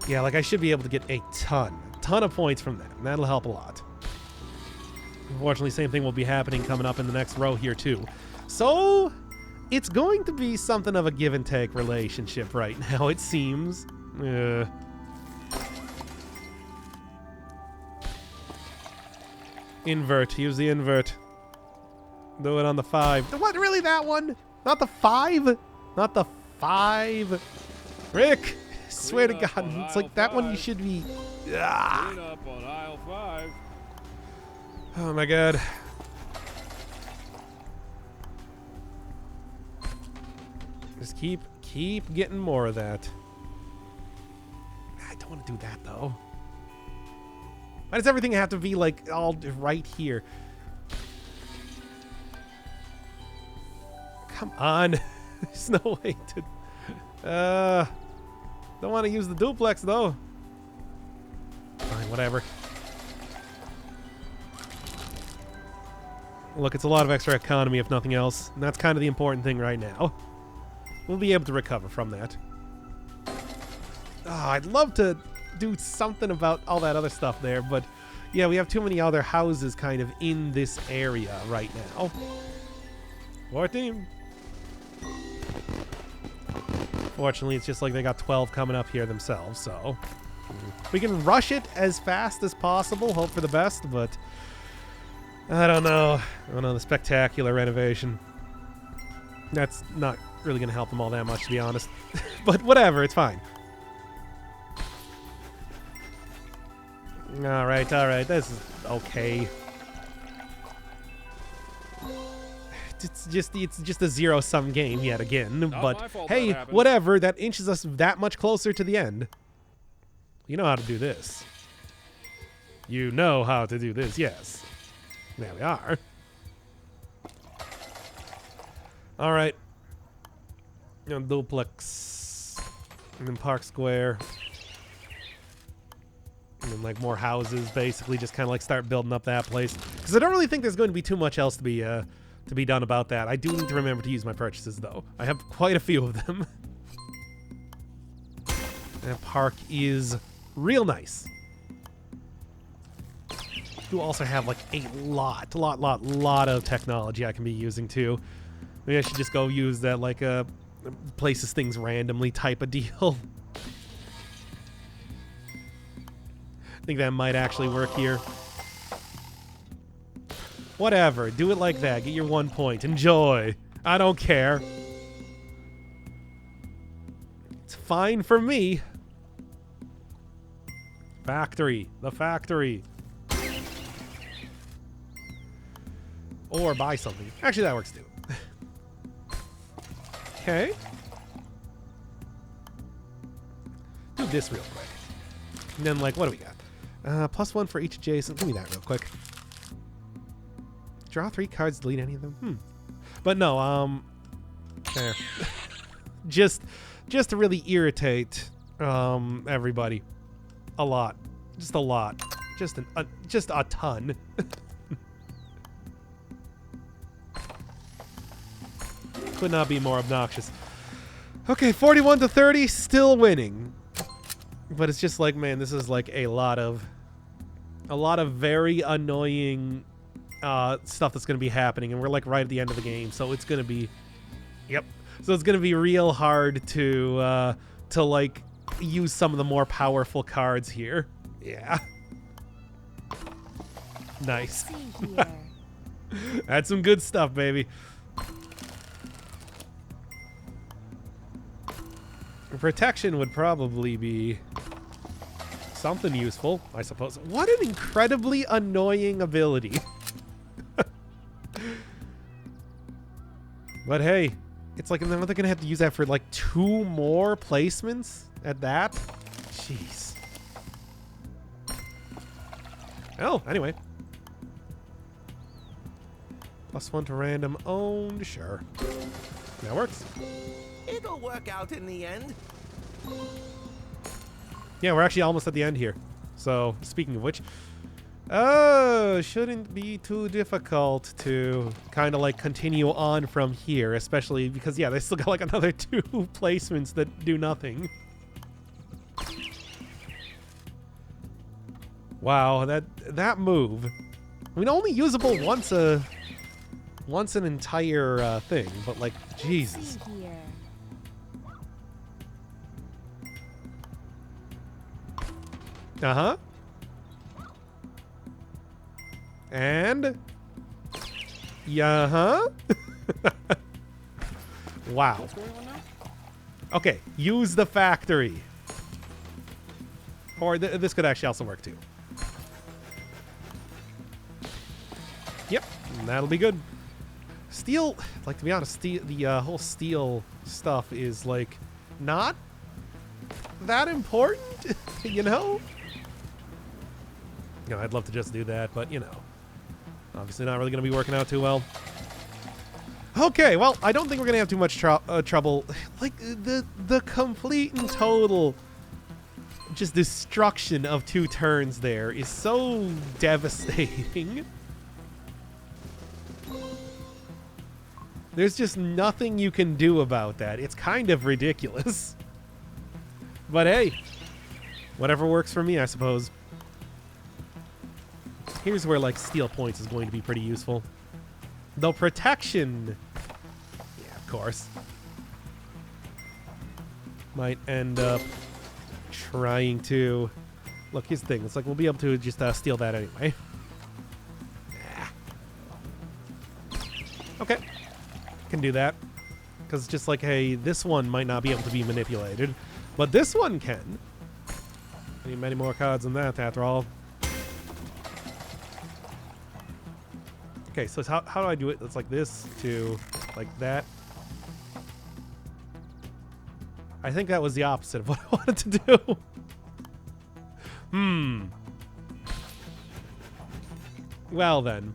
Yeah, like I should be able to get a ton of points from that. And that'll help a lot. Unfortunately, same thing will be happening coming up in the next row here too. So, it's going to be something of a give and take relationship right now, it seems. Invert. Use the invert. Do it on the 5. What? Really, that one? Not the 5? Not the 5? Rick! Swear to God, it's like that one you should be... Ah. Clean up on aisle 5. Oh my God. Just keep getting more of that. I don't want to do that though. Why does everything have to be like all right here? Come on. There's no way to... Don't want to use the duplex though. Fine, whatever. Look, it's a lot of extra economy if nothing else. And that's kind of the important thing right now. We'll be able to recover from that. Oh, I'd love to do something about all that other stuff there, but yeah, we have too many other houses kind of in this area right now. 14. Fortunately, it's just like they got 12 coming up here themselves, so we can rush it as fast as possible, hope for the best, but I don't know. I don't know, the spectacular renovation. That's not really going to help them all that much, to be honest. But whatever, it's fine. Alright, this is okay. It's just a zero-sum game yet again. Not but my fault hey, that happened. whatever, that inches us that much closer to the end. You know how to do this. You know how to do this, yes. There we are. Alright. Duplex. And then Park Square. And then like more houses, basically. Just kind of like start building up that place. Because I don't really think there's going to be too much else to be done about that. I do need to remember to use my purchases, though. I have quite a few of them. That park is real nice. Do also have like a lot of technology I can be using too. Maybe I should just go use that like places things randomly type of deal. I think that might actually work here. Whatever, do it like that. Get your 1 point. Enjoy. I don't care. It's fine for me. Factory. The factory. Or buy something. Actually, that works too. Okay. Do this real quick. And then, like, what do we got? +1 for each adjacent. Give me that real quick. Draw 3 cards, delete any of them. But no, there. just to really irritate everybody. A lot. Just a lot. Just a ton. Could not be more obnoxious. Okay, 41-30, still winning. But it's just like, man, this is like a lot of very annoying stuff that's going to be happening, and we're like right at the end of the game, so it's going to be, so it's going to be real hard to like use some of the more powerful cards here. Yeah. Nice. That's some good stuff, baby. Protection would probably be something useful, I suppose. What an incredibly annoying ability. But hey, it's like, and then they're gonna have to use that for like 2 more placements at that? Jeez. Oh, anyway. +1 to random owned. Sure. That works. It'll work out in the end. Yeah, we're actually almost at the end here. So, speaking of which, shouldn't be too difficult to kind of like continue on from here, especially because, yeah, they still got like another 2 placements that do nothing. Wow, that move. I mean, only usable once an entire thing, but like, Jesus. Here. Uh-huh. And yeah, wow. What's going on now? Okay, use the factory. Or this could actually also work too. Yep, that'll be good. Steel, like, to be honest, the whole steel stuff is like not that important, you know? You know, I'd love to just do that, but you know, obviously not really going to be working out too well. Okay, well, I don't think we're going to have too much trouble. Like, the complete and total just destruction of 2 turns there is so devastating. There's just nothing you can do about that. It's kind of ridiculous. But hey, whatever works for me, I suppose. Here's where, like, steel points is going to be pretty useful. Though protection, yeah, of course, might end up trying to... Look, here's the thing. It's like we'll be able to just steal that anyway. Okay. Can do that. Because it's just like, hey, this one might not be able to be manipulated, but this one can. I need many more cards than that, after all. Okay, so it's how do I do it? It's like this to like that. I think that was the opposite of what I wanted to do. Well then.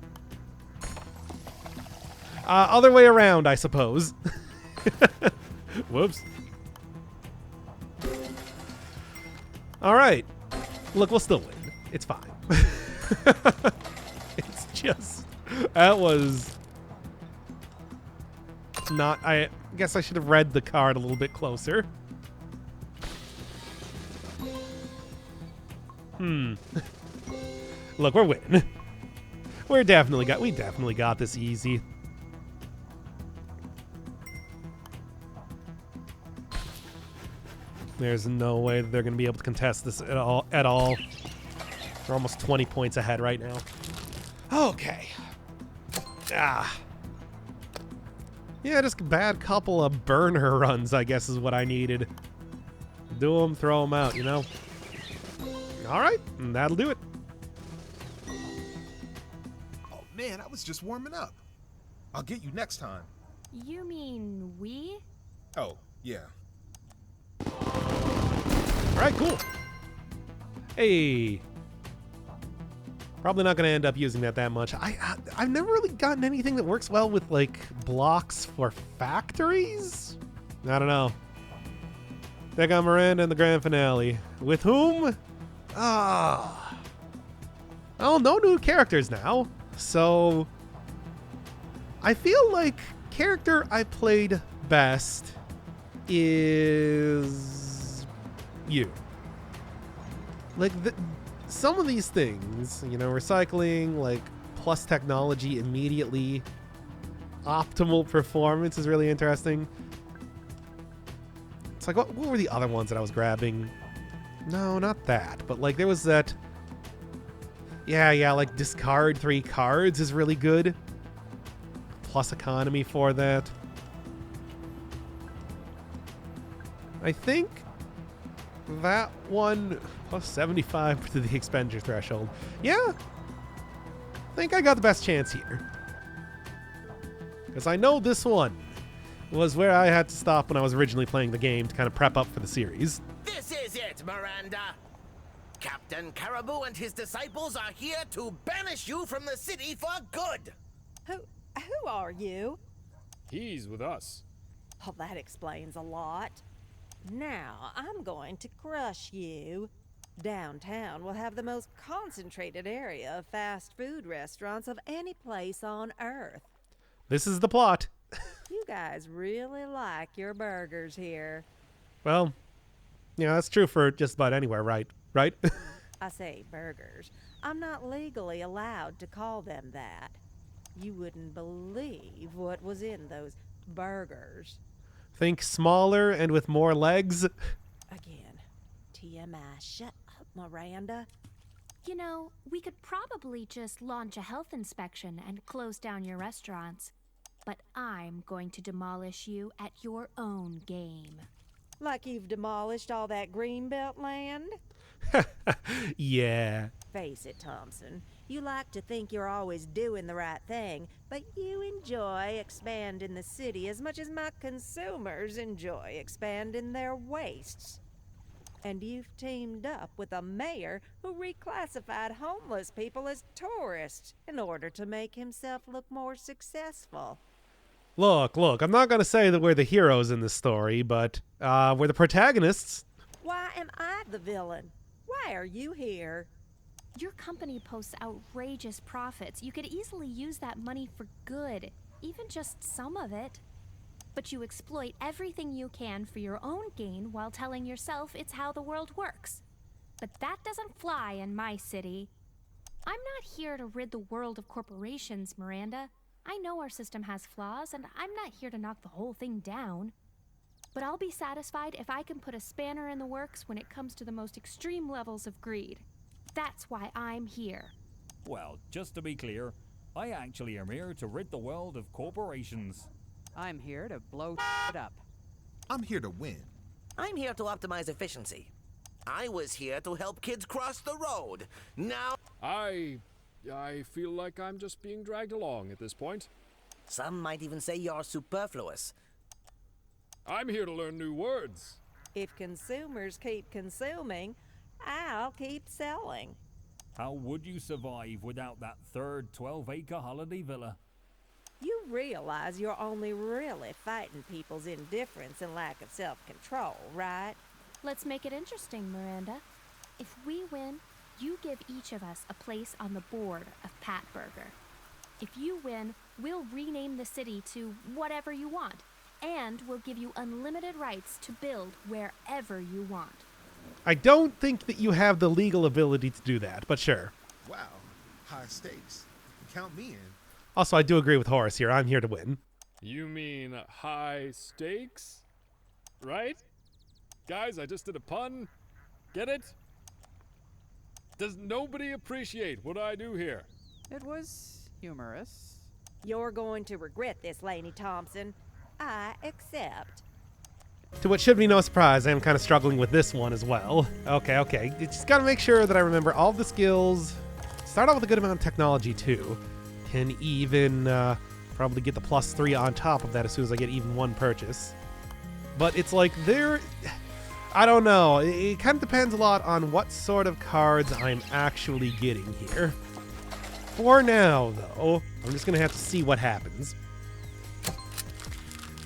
Other way around, I suppose. Whoops. All right. Look, we'll still win. It's fine. It's just... That was not... I guess I should have read the card a little bit closer. Look, we're winning. We definitely got this easy. There's no way that they're going to be able to contest this at all. They're almost 20 points ahead right now. Okay. Yeah, just a bad couple of burner runs, I guess, is what I needed. Do them, throw them out, you know? All right, and that'll do it. Oh man, I was just warming up. I'll get you next time. You mean we? Oh, yeah. All right, cool. Hey. Probably not going to end up using that much. I've never really gotten anything that works well with, like, blocks for factories? I don't know. Take on Miranda in the grand finale. With whom? Oh, no new characters now. So, I feel like character I played best is you. Like, some of these things, you know, recycling, like, plus technology immediately, optimal performance is really interesting. It's like, what were the other ones that I was grabbing? No, not that, but, like, there was that... Yeah, like, discard 3 cards is really good. Plus economy for that. I think that one... Plus 75 to the expenditure threshold. Yeah. I think I got the best chance here. Because I know this one was where I had to stop when I was originally playing the game to kind of prep up for the series. This is it, Miranda. Captain Caribou and his disciples are here to banish you from the city for good. Who Who are you? He's with us. Well, that explains a lot. Now, I'm going to crush you. Downtown will have the most concentrated area of fast food restaurants of any place on Earth. This is the plot. You guys really like your burgers here. Well, yeah, that's true for just about anywhere, right? Right? I say burgers. I'm not legally allowed to call them that. You wouldn't believe what was in those burgers. Think smaller and with more legs. Again, TMI, shut up, Miranda. You know, we could probably just launch a health inspection and close down your restaurants. But I'm going to demolish you at your own game. Like you've demolished all that greenbelt land? Yeah. Face it, Thompson. You like to think you're always doing the right thing, but you enjoy expanding the city as much as my consumers enjoy expanding their wastes. And you've teamed up with a mayor who reclassified homeless people as tourists in order to make himself look more successful. Look, I'm not going to say that we're the heroes in this story, but we're the protagonists. Why am I the villain? Why are you here? Your company posts outrageous profits. You could easily use that money for good, even just some of it. But you exploit everything you can for your own gain while telling yourself it's how the world works. But that doesn't fly in my city. I'm not here to rid the world of corporations, Miranda. I know our system has flaws, and I'm not here to knock the whole thing down. But I'll be satisfied if I can put a spanner in the works when it comes to the most extreme levels of greed. That's why I'm here. Well, just to be clear, I actually am here to rid the world of corporations. I'm here to blow it up. I'm here to win. I'm here to optimize efficiency. I was here to help kids cross the road. Now, I feel like I'm just being dragged along at this point. some might even say you're superfluous. I'm here to learn new words. If consumers keep consuming, I'll keep selling. How would you survive without that third 12-acre holiday villa? You realize you're only really fighting people's indifference and lack of self-control, right? Let's make it interesting, Miranda. If we win, you give each of us a place on the board of Pat Burger. If you win, we'll rename the city to whatever you want, and we'll give you unlimited rights to build wherever you want. I don't think that you have the legal ability to do that, but sure. Wow, high stakes. Count me in. Also, I do agree with Horace here. I'm here to win. You mean high stakes? Right? Guys, I just did a pun. Get it? Does nobody appreciate what I do here? It was humorous. You're going to regret this, Lainey Thompson. I accept. To what should be no surprise, I am kind of struggling with this one as well. Okay. You just gotta make sure that I remember all the skills. Start out with a good amount of technology, too. Can even probably get the +3 on top of that as soon as I get even one purchase. But it's like I don't know. It kind of depends a lot on what sort of cards I'm actually getting here. For now, though, I'm just going to have to see what happens.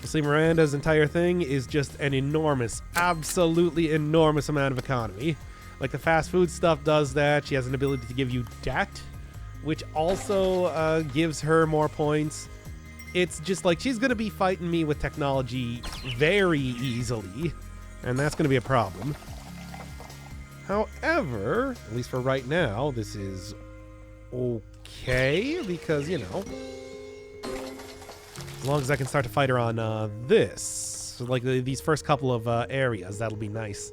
See, Miranda's entire thing is just an enormous, absolutely enormous amount of economy. Like the fast food stuff does that. She has an ability to give you debt, which also gives her more points. It's just like she's going to be fighting me with technology very easily, and that's going to be a problem. However, at least for right now, this is okay, because, you know, as long as I can start to fight her on this, so like these first couple of areas, that'll be nice.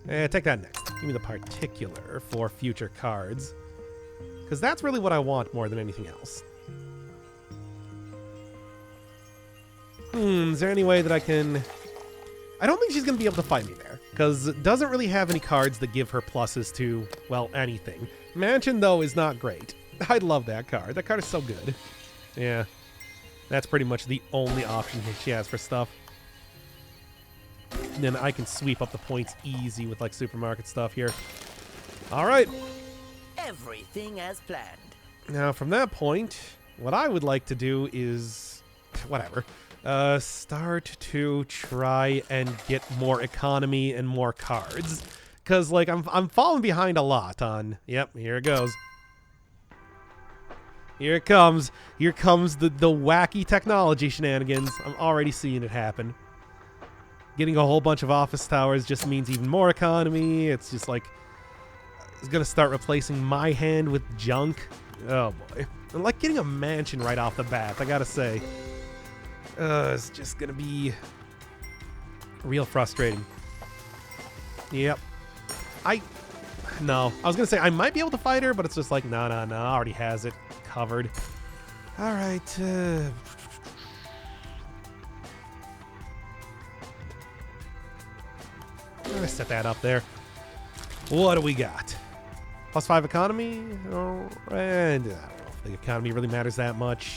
Take that next. Give me the particular for future cards, because that's really what I want more than anything else. Is there any way that I can... I don't think she's going to be able to fight me there, because it doesn't really have any cards that give her pluses to, well, anything. Mansion, though, is not great. I love that card. That card is so good. Yeah. That's pretty much the only option she has for stuff. And then I can sweep up the points easy with, like, supermarket stuff here. All right. Everything as planned. Now, from that point, what I would like to do is, whatever, start to try and get more economy and more cards. Because, like, I'm falling behind a lot on, yep, here it goes. Here it comes. Here comes the wacky technology shenanigans. I'm already seeing it happen. Getting a whole bunch of office towers just means even more economy. It's just like, it's going to start replacing my hand with junk. Oh, boy. And like getting a mansion right off the bat, I gotta say. It's just going to be real frustrating. Yep. No. I was going to say I might be able to fight her, but it's just like, no, already has it covered. All right. I'm going to set that up there. What do we got? +5 economy? Oh, and I don't know if the economy really matters that much.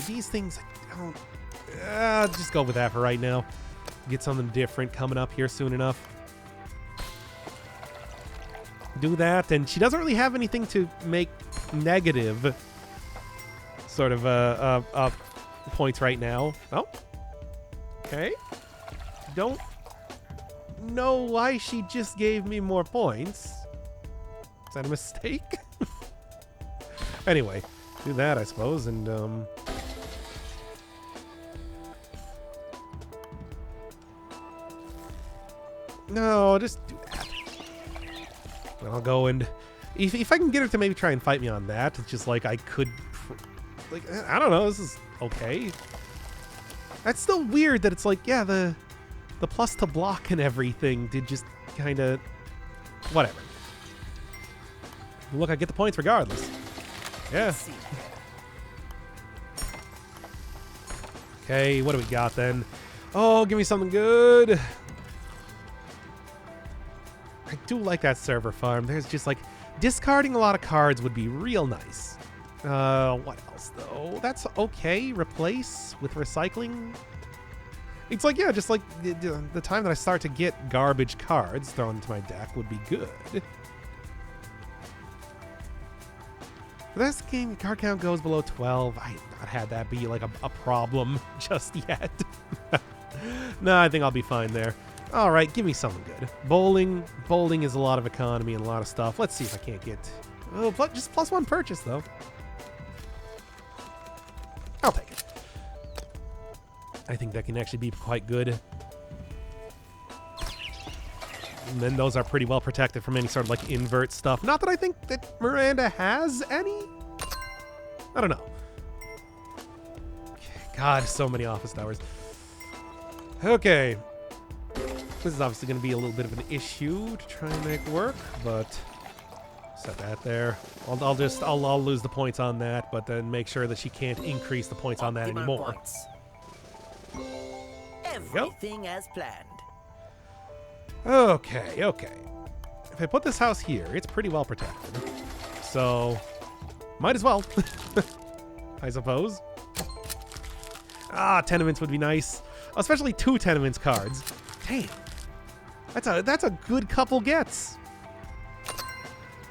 These things, I don't... just go with that for right now. Get something different coming up here soon enough. Do that, and she doesn't really have anything to make negative sort of points right now. Oh. Okay. Don't know why she just gave me more points. Is that a mistake? Anyway, do that, I suppose, and no, just do that. And I'll go and if I can get her to maybe try and fight me on that, it's just like I could, like, I don't know, this is okay. That's still weird that it's like, yeah, the plus to block and everything did just kind of whatever. Look, I get the points regardless. Yeah. Okay, what do we got then? Oh, give me something good. I do like that server farm. There's just like discarding a lot of cards would be real nice. What else though? That's okay. Replace with recycling. It's like, yeah, just like the time that I start to get garbage cards thrown into my deck would be good. For this game, card count goes below 12. I have not had that be like a problem just yet. No, I think I'll be fine there. All right, give me something good. Bowling. Bowling is a lot of economy and a lot of stuff. Let's see if I can't get... Oh, just +1 purchase, though. I'll take it. I think that can actually be quite good. And then those are pretty well protected from any sort of, like, invert stuff. Not that I think that Miranda has any. I don't know. God, so many office towers. Okay. This is obviously going to be a little bit of an issue to try and make work, but set that there. I'll lose the points on that, but then make sure that she can't increase the points on that anymore. Everything as planned. Okay. If I put this house here, it's pretty well protected. So, might as well, I suppose. Tenements would be nice. Especially 2 tenements cards. Damn. That's a good couple gets.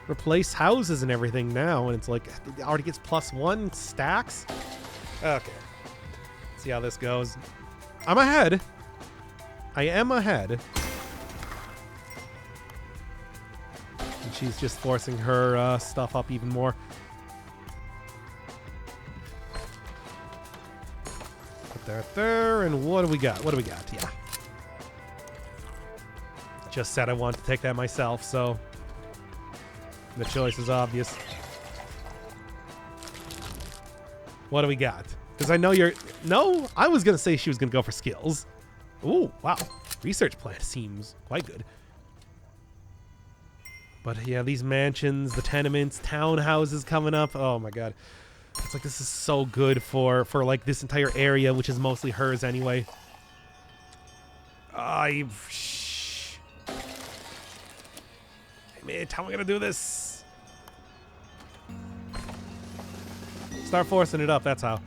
Replace houses and everything now, and it's like, it already gets +1 stacks. Okay. See how this goes. I'm ahead. I am ahead. And she's just forcing her stuff up even more. Put that there, and what do we got? Yeah. Just said I want to take that myself, so the choice is obvious. What do we got? Because I know you're... No, I was going to say she was going to go for skills. Ooh, wow. Research plan seems quite good. But yeah, these mansions, the tenements, townhouses coming up. Oh my god. It's like this is so good for like this entire area, which is mostly hers anyway. Hey man, how am I gonna do this? Start forcing it up, that's how.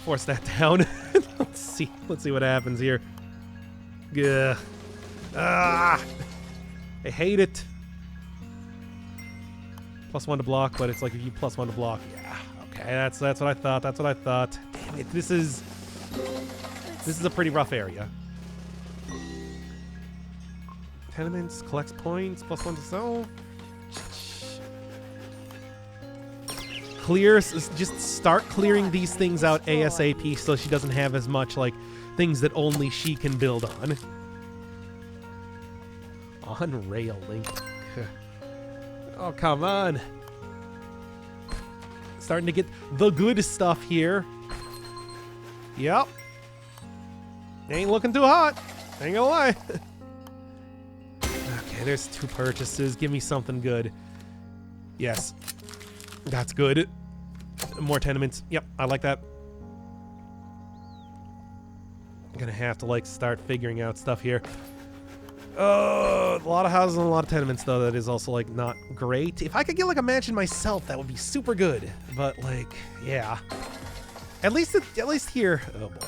Force that down. Let's see what happens here. Gah. I hate it. +1 to block, but it's like if you +1 to block, yeah, okay. Okay, that's what I thought. That's what I thought. Damn it, this is a pretty rough area. Tenements collects points +1 to sell. Just start clearing these things out ASAP so she doesn't have as much like things that only she can build on. On rail link. Oh, come on. Starting to get the good stuff here. Yep. Ain't looking too hot. Ain't gonna lie. Okay, there's 2 purchases. Give me something good. Yes. That's good. More tenements. Yep, I like that. I'm gonna have to like start figuring out stuff here. A lot of houses and a lot of tenements though. That is also like not great. If I could get like a mansion myself, that would be super good. But like, yeah. At least here. Oh boy.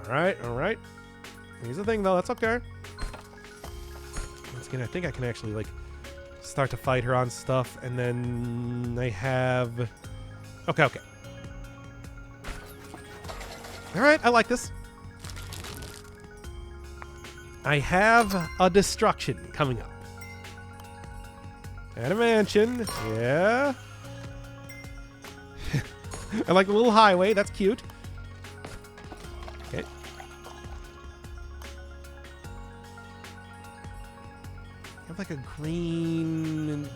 All right. Here's the thing though. That's okay. Once again, I think I can actually like start to fight her on stuff, and then I have. Okay. All right, I like this. I have a destruction coming up. And a mansion. Yeah. I like the little highway. That's cute. Okay. I have like a green.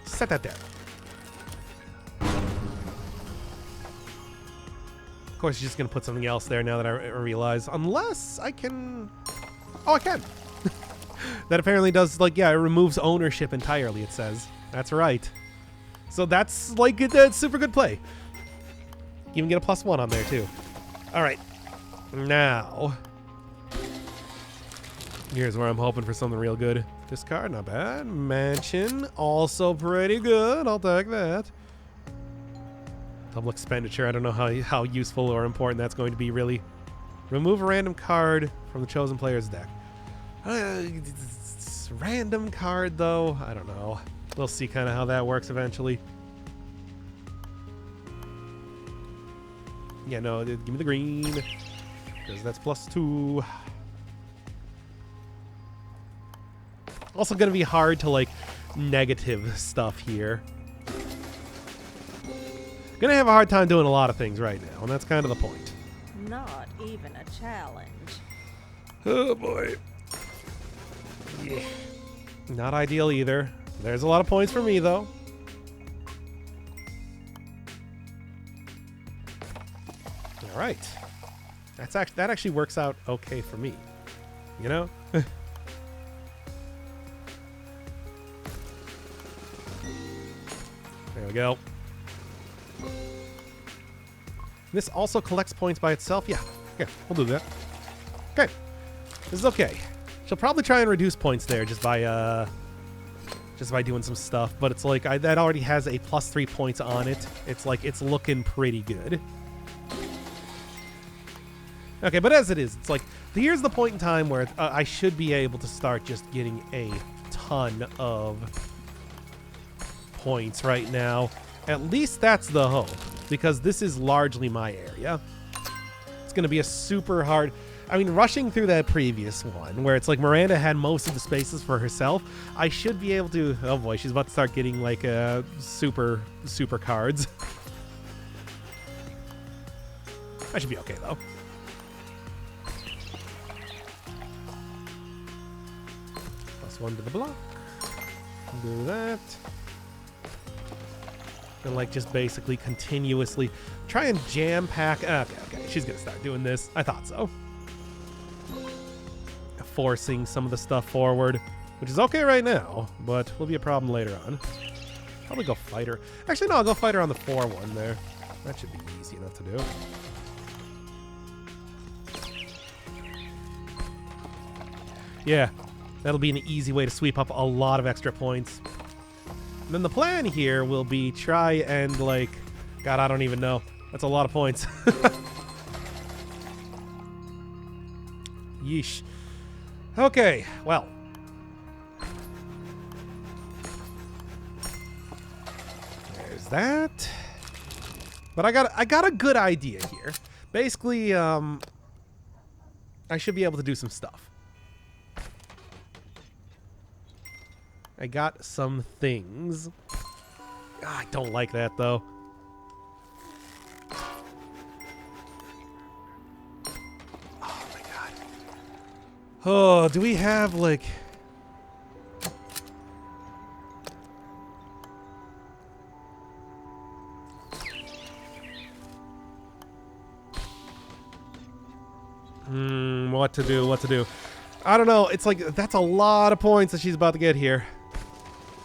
Set that there. Of course, she's just going to put something else there now that I realize. Unless I can... Oh, I can. That apparently does, like, yeah, it removes ownership entirely, it says. That's right. So that's, like, a super good play. Even get a +1 on there, too. All right. Now. Here's where I'm hoping for something real good. Discard, not bad. Mansion, also pretty good. I'll take that. Double expenditure. I don't know how useful or important that's going to be, really. Remove a random card from the chosen player's deck. Random card, though. I don't know. We'll see kind of how that works eventually. Yeah, no, give me the green. Because that's +2. Also going to be hard to, like, negative stuff here. Gonna have a hard time doing a lot of things right now, and that's kind of the point. Not even a challenge. Oh boy. Yeah. Not ideal either. There's a lot of points for me though. All right. That actually works out okay for me. You know? There we go. This also collects points by itself. Yeah, we'll do that. Okay, this is okay. She'll probably try and reduce points there just by doing some stuff. But it's like that already has a +3 points on it. It's like it's looking pretty good. Okay, but as it is, it's like here's the point in time where I should be able to start just getting a ton of points right now. At least that's the hope, because this is largely my area. It's going to be a super hard... I mean, rushing through that previous one, where it's like Miranda had most of the spaces for herself, I should be able to... Oh boy, she's about to start getting, like, super cards. I should be okay, though. +1 to the block. Do that. And like just basically continuously try and jam pack. Okay, she's gonna start doing this. I thought so. Forcing some of the stuff forward, which is okay right now, but will be a problem later on. Probably go fight her. Actually, no, I'll go fight her on the 4-1 there. That should be easy enough to do. Yeah, that'll be an easy way to sweep up a lot of extra points. And then the plan here will be try and, like... God, I don't even know. That's a lot of points. Yeesh. Okay, well. that. But I got a good idea here. Basically, I should be able to do some stuff. I got some things. I don't like that, though. Oh, my God. Oh, do we have, like... what to do. I don't know. It's like, that's a lot of points that she's about to get here.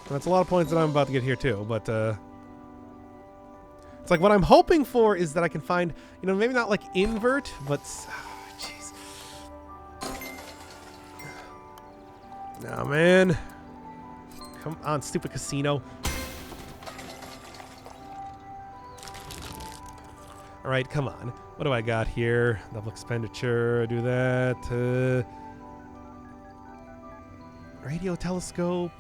That's a lot of points that I'm about to get here, too. But, it's like what I'm hoping for is that I can find, you know, maybe not like invert, but... Jeez. Nah, man. Come on, stupid casino. Alright, come on. What do I got here? Double expenditure, do that. Radio telescope.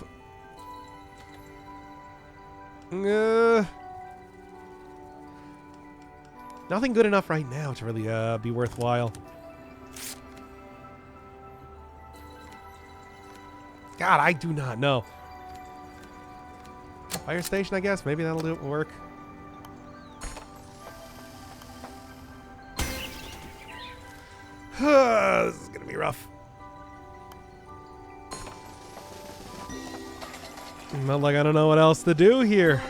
Nothing good enough right now to really be worthwhile. God, I do not know. Fire station, I guess. Maybe that'll work. This is gonna be rough. Not like I don't know what else to do here.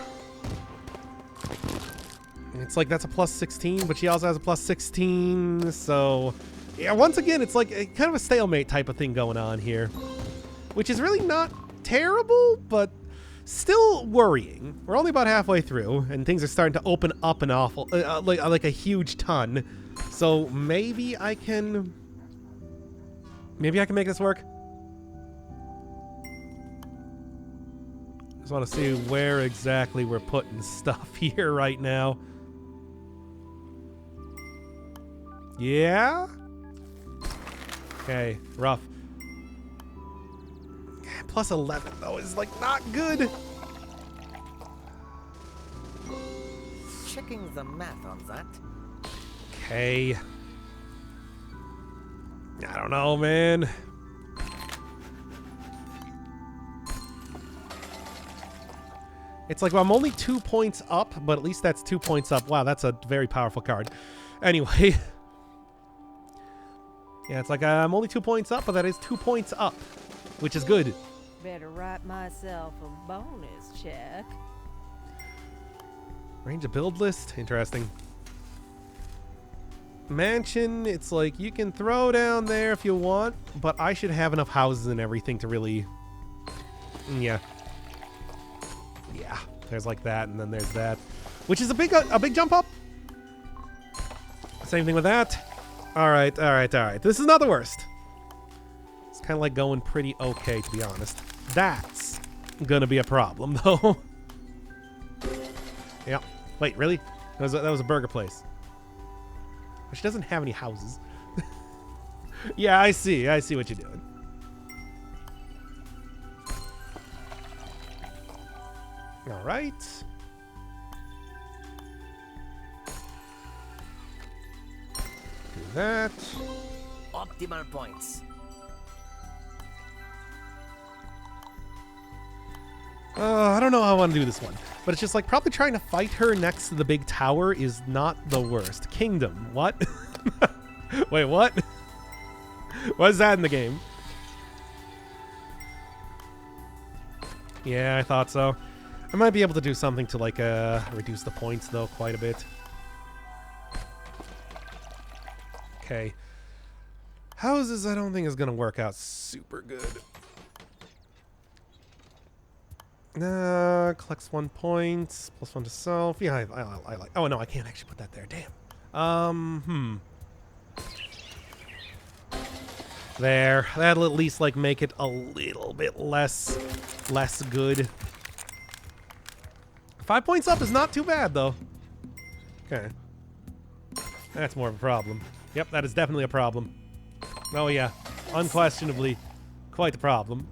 It's like that's a plus 16, but she also has a plus 16, so... Yeah, once again, it's like kind of a stalemate type of thing going on here. Which is really not terrible, but still worrying. We're only about halfway through, and things are starting to open up an awful... like a huge ton. So maybe I can... Maybe I can make this work. Just want to see where exactly we're putting stuff here right now. Yeah? Okay, rough. Plus 11, though, is, like, not good. Checking the math on that. Okay. I don't know, man. It's like, well, I'm only 2 points up, but at least that's 2 points up. Wow, that's a very powerful card. Anyway. Yeah, it's like, I'm only 2 points up, but that is 2 points up, which is good. Better write myself a bonus check. Range of build list? Interesting. Mansion, it's like, you can throw down there if you want, but I should have enough houses and everything to really... Yeah. Yeah, there's like that, and then there's that. Which is a big jump up. Same thing with that. Alright. This is not the worst. It's kind of like going pretty okay, to be honest. That's gonna be a problem, though. Yeah. Wait, really? That was a burger place. But she doesn't have any houses. Yeah, I see what you're doing. Alright. Do that. Optimal points. I don't know how I want to do this one. But it's just like probably trying to fight her next to the big tower is not the worst. Kingdom. What? Wait, what? What is that in the game? Yeah, I thought so. I might be able to do something to like reduce the points though quite a bit. Okay. Houses I don't think is going to work out super good. Collects 1 point, plus 1 to self. Yeah, I like... Oh, no, I can't actually put that there. Damn. There. That'll at least, like, make it a little bit less good. 5 points up is not too bad, though. Okay. That's more of a problem. Yep, that is definitely a problem. Oh, yeah. Unquestionably, quite the problem.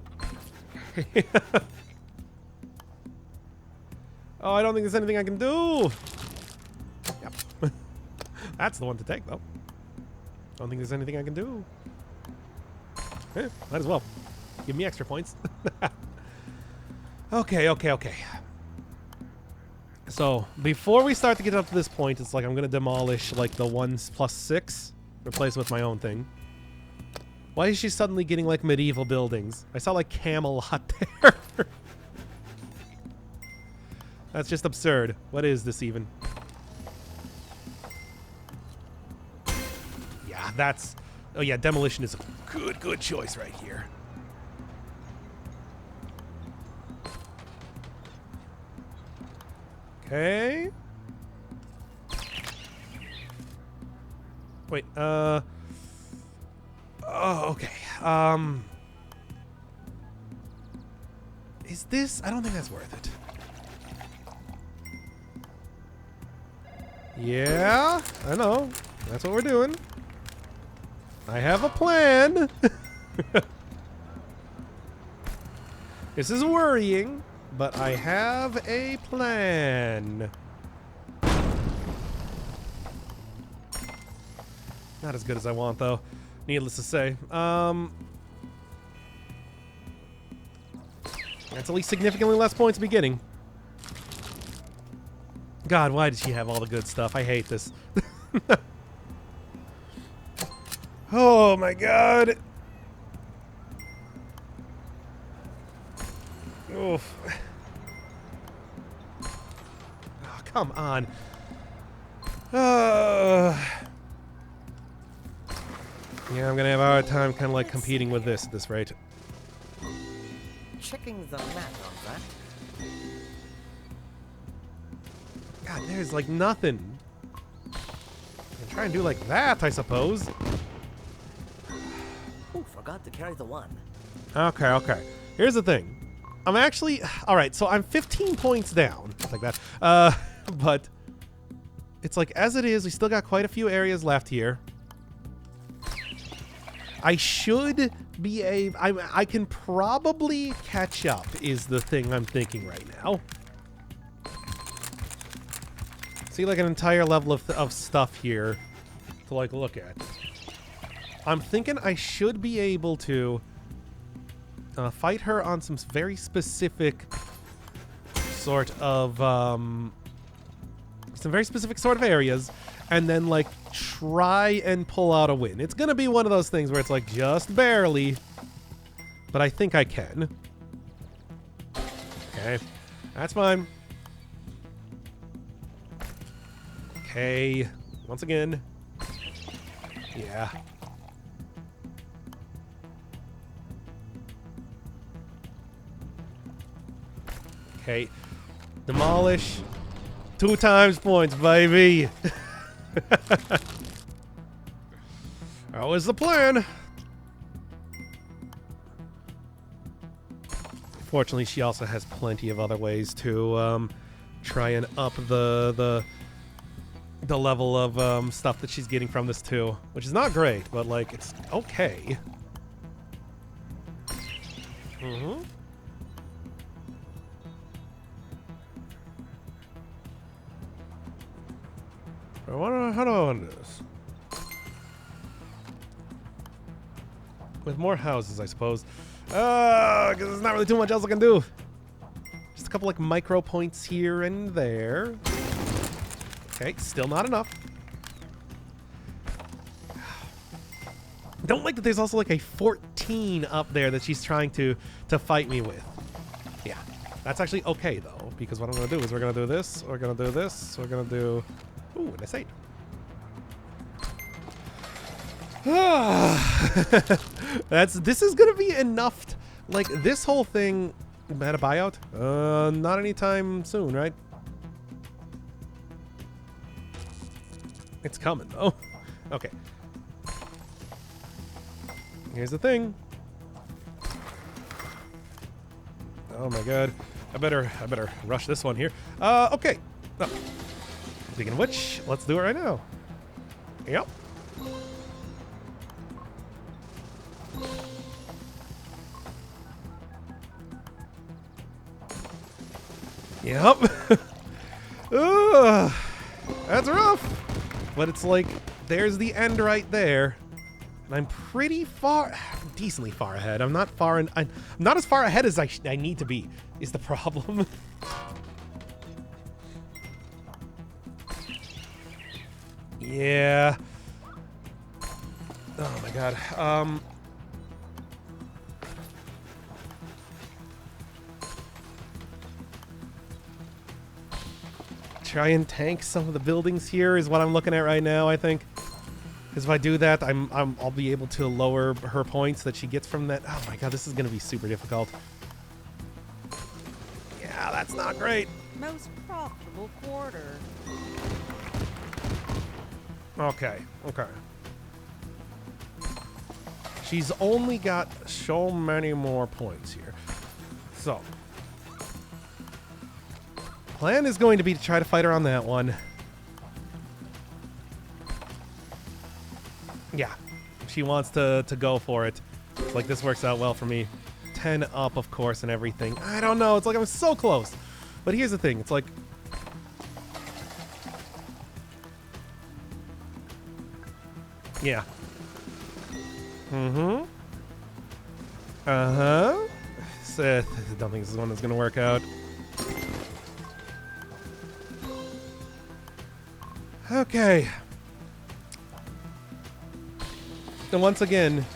Oh, I don't think there's anything I can do. Yep. That's the one to take, though. Don't think there's anything I can do. Might as well. Give me extra points. Okay. So, before we start to get up to this point, it's like I'm going to demolish, like, the 1+6. Replace with my own thing. Why is she suddenly getting, like, medieval buildings? I saw, like, Camelot there. That's just absurd. What is this even? Yeah, that's... Oh, yeah, demolition is a good choice right here. Okay. Wait, oh, okay. Is this... I don't think that's worth it. Yeah, I know. That's what we're doing. I have a plan. This is worrying, but I have a plan. Not as good as I want, though. Needless to say. That's at least significantly less points to be getting. God, why did she have all the good stuff? I hate this. Oh my god. Oof. Oh, come on. Yeah, I'm gonna have a hard time kind of like competing with this at this rate. Checking the map on that. God, there's like nothing. I'll try and do like that, I suppose. Oh, forgot to carry the one. Okay. Here's the thing. I'm actually... Alright, so I'm 15 points down. Like that. But... It's like, as it is, we still got quite a few areas left here. I should be I can probably catch up, is the thing I'm thinking right now. See, like, an entire level of stuff here to, like, look at. I'm thinking I should be able to fight her on some very specific sort of areas, and then like try and pull out a win. It's gonna be one of those things where it's like just barely, but I think I can. Okay, that's fine. Okay, once again, yeah. Okay, demolish. 2 times points, baby. That was the plan. Fortunately, she also has plenty of other ways to try and up the level of stuff that she's getting from this too, which is not great, but like it's okay. Mm-hmm. How do I want to do this? With more houses, I suppose. Because there's not really too much else I can do. Just a couple like micro points here and there. Okay, still not enough. Don't like that there's also like a 14 up there that she's trying to fight me with. Yeah, that's actually okay though, because what I'm going to do is we're going to do this, we're going to do this, we're going to do... Ooh, nice 8. This is gonna be enough. Like this whole thing had a buyout. Not anytime soon, right? It's coming though. Okay. Here's the thing. Oh my god. I better rush this one here. Okay. Oh. Speaking of which, let's do it right now. Yep. Yep. But it's like, there's the end right there. And I'm pretty far, decently far ahead. I'm not I'm not as far ahead as I need to be, is the problem. Yeah. Oh my god. Try and tank some of the buildings here is what I'm looking at right now, I think. Because if I do that, I'll be able to lower her points that she gets from that. Oh my god, this is going to be super difficult. Yeah, that's not great. Most profitable quarter. Okay, okay. She's only got so many more points here. So. Plan is going to be to try to fight her on that one. Yeah, she wants to go for it. It's like this works out well for me. 10 up, of course, and everything. I don't know. It's like I'm so close. But here's the thing. It's like... Yeah. Mm-hmm. Uh-huh. I don't think this is one that's going to work out. Okay. And once again,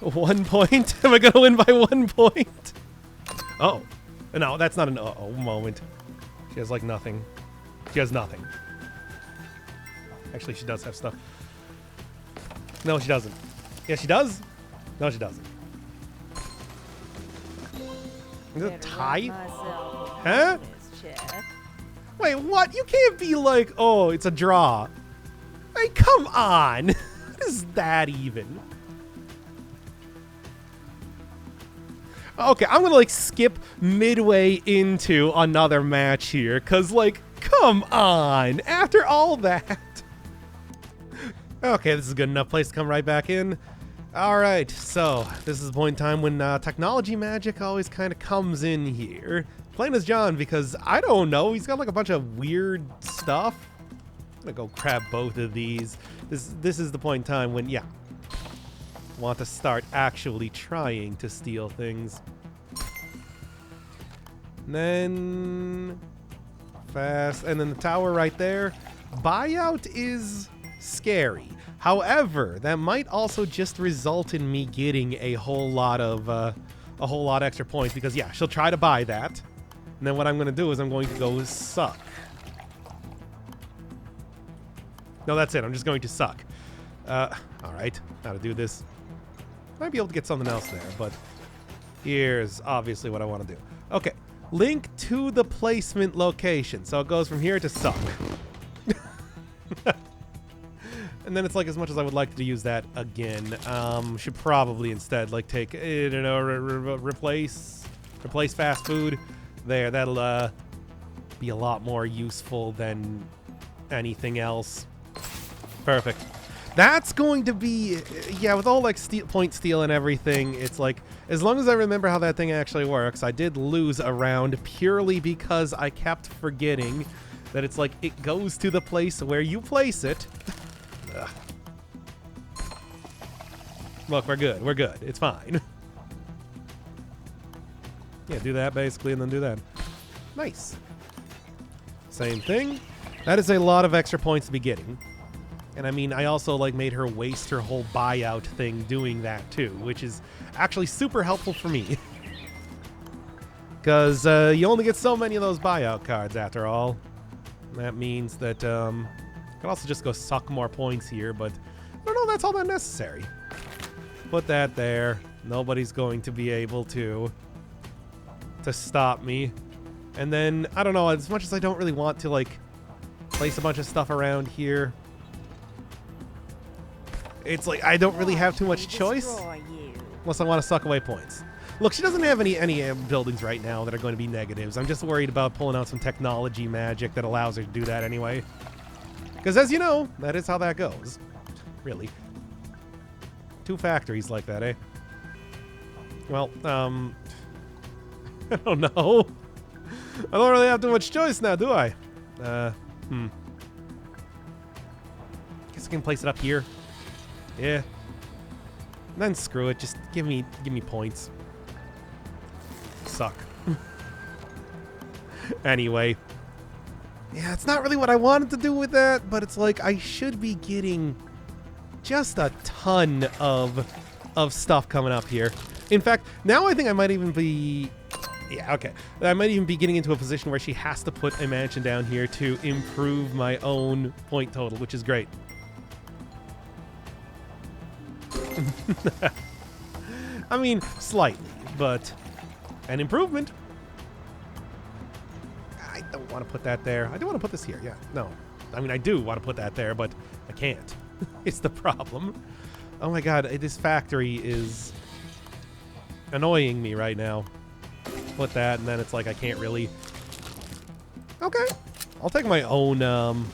1 point. Am I going to win by 1 point? Oh. No, that's not an uh-oh moment. She has, like, nothing. She has nothing. Actually, she does have stuff. No, she doesn't. Yeah, she does? No, she doesn't. Is it a tie? Huh? Wait, what? You can't be like, oh, it's a draw. Hey, come on. What is that even? Okay, I'm gonna like skip midway into another match here, cause like, come on. After all that. Okay, this is a good enough place to come right back in. All right, so this is the point in time when technology magic always kind of comes in here. Playing as John because, I don't know, he's got like a bunch of weird stuff. I'm gonna go grab both of these. This is the point in time when, yeah, want to start actually trying to steal things. And then fast, and then the tower right there. Buyout is scary. However, that might also just result in me getting a whole lot extra points because, yeah, she'll try to buy that. And then what I'm going to do is I'm going to go suck. No, that's it. I'm just going to suck. All right. How to do this. Might be able to get something else there, but here's obviously what I want to do. Okay. Link to the placement location. So it goes from here to suck. And then it's like, as much as I would like to use that again, should probably instead like take, I don't know, replace fast food. There, that'll be a lot more useful than anything else. Perfect. That's going to be, yeah, with all like point steal and everything, it's like, as long as I remember how that thing actually works, I did lose a round purely because I kept forgetting that it's like, it goes to the place where you place it. Ugh. Look, we're good. We're good. It's fine. Yeah, do that basically and then do that. Nice. Same thing. That is a lot of extra points to be getting. And I mean, I also like made her waste her whole buyout thing doing that too, which is actually super helpful for me. Because you only get so many of those buyout cards after all. That means that I could also just go suck more points here, but I don't know if that's all that necessary. Put that there. Nobody's going to be able to stop me. And then, I don't know, as much as I don't really want to, like, place a bunch of stuff around here, it's like, I don't really have too much choice. Unless I want to suck away points. Look, she doesn't have any buildings right now that are going to be negatives. I'm just worried about pulling out some technology magic that allows her to do that anyway. Because as you know, that is how that goes. Really. 2 factories like that, eh? Well, I don't know. I don't really have too much choice now, do I? guess I can place it up here. Yeah. And then screw it. Just give me points. Suck. Anyway. Yeah, it's not really what I wanted to do with that, but it's like I should be getting just a ton of stuff coming up here. In fact, now I think I might even be... Yeah, okay. I might even be getting into a position where she has to put a mansion down here to improve my own point total, which is great. I mean, slightly, but an improvement. I don't want to put that there. I do want to put this here. Yeah, no. I mean, I do want to put that there, but I can't. It's the problem. Oh my god, this factory is annoying me right now. Put that, and then it's like I can't really... Okay. I'll take my own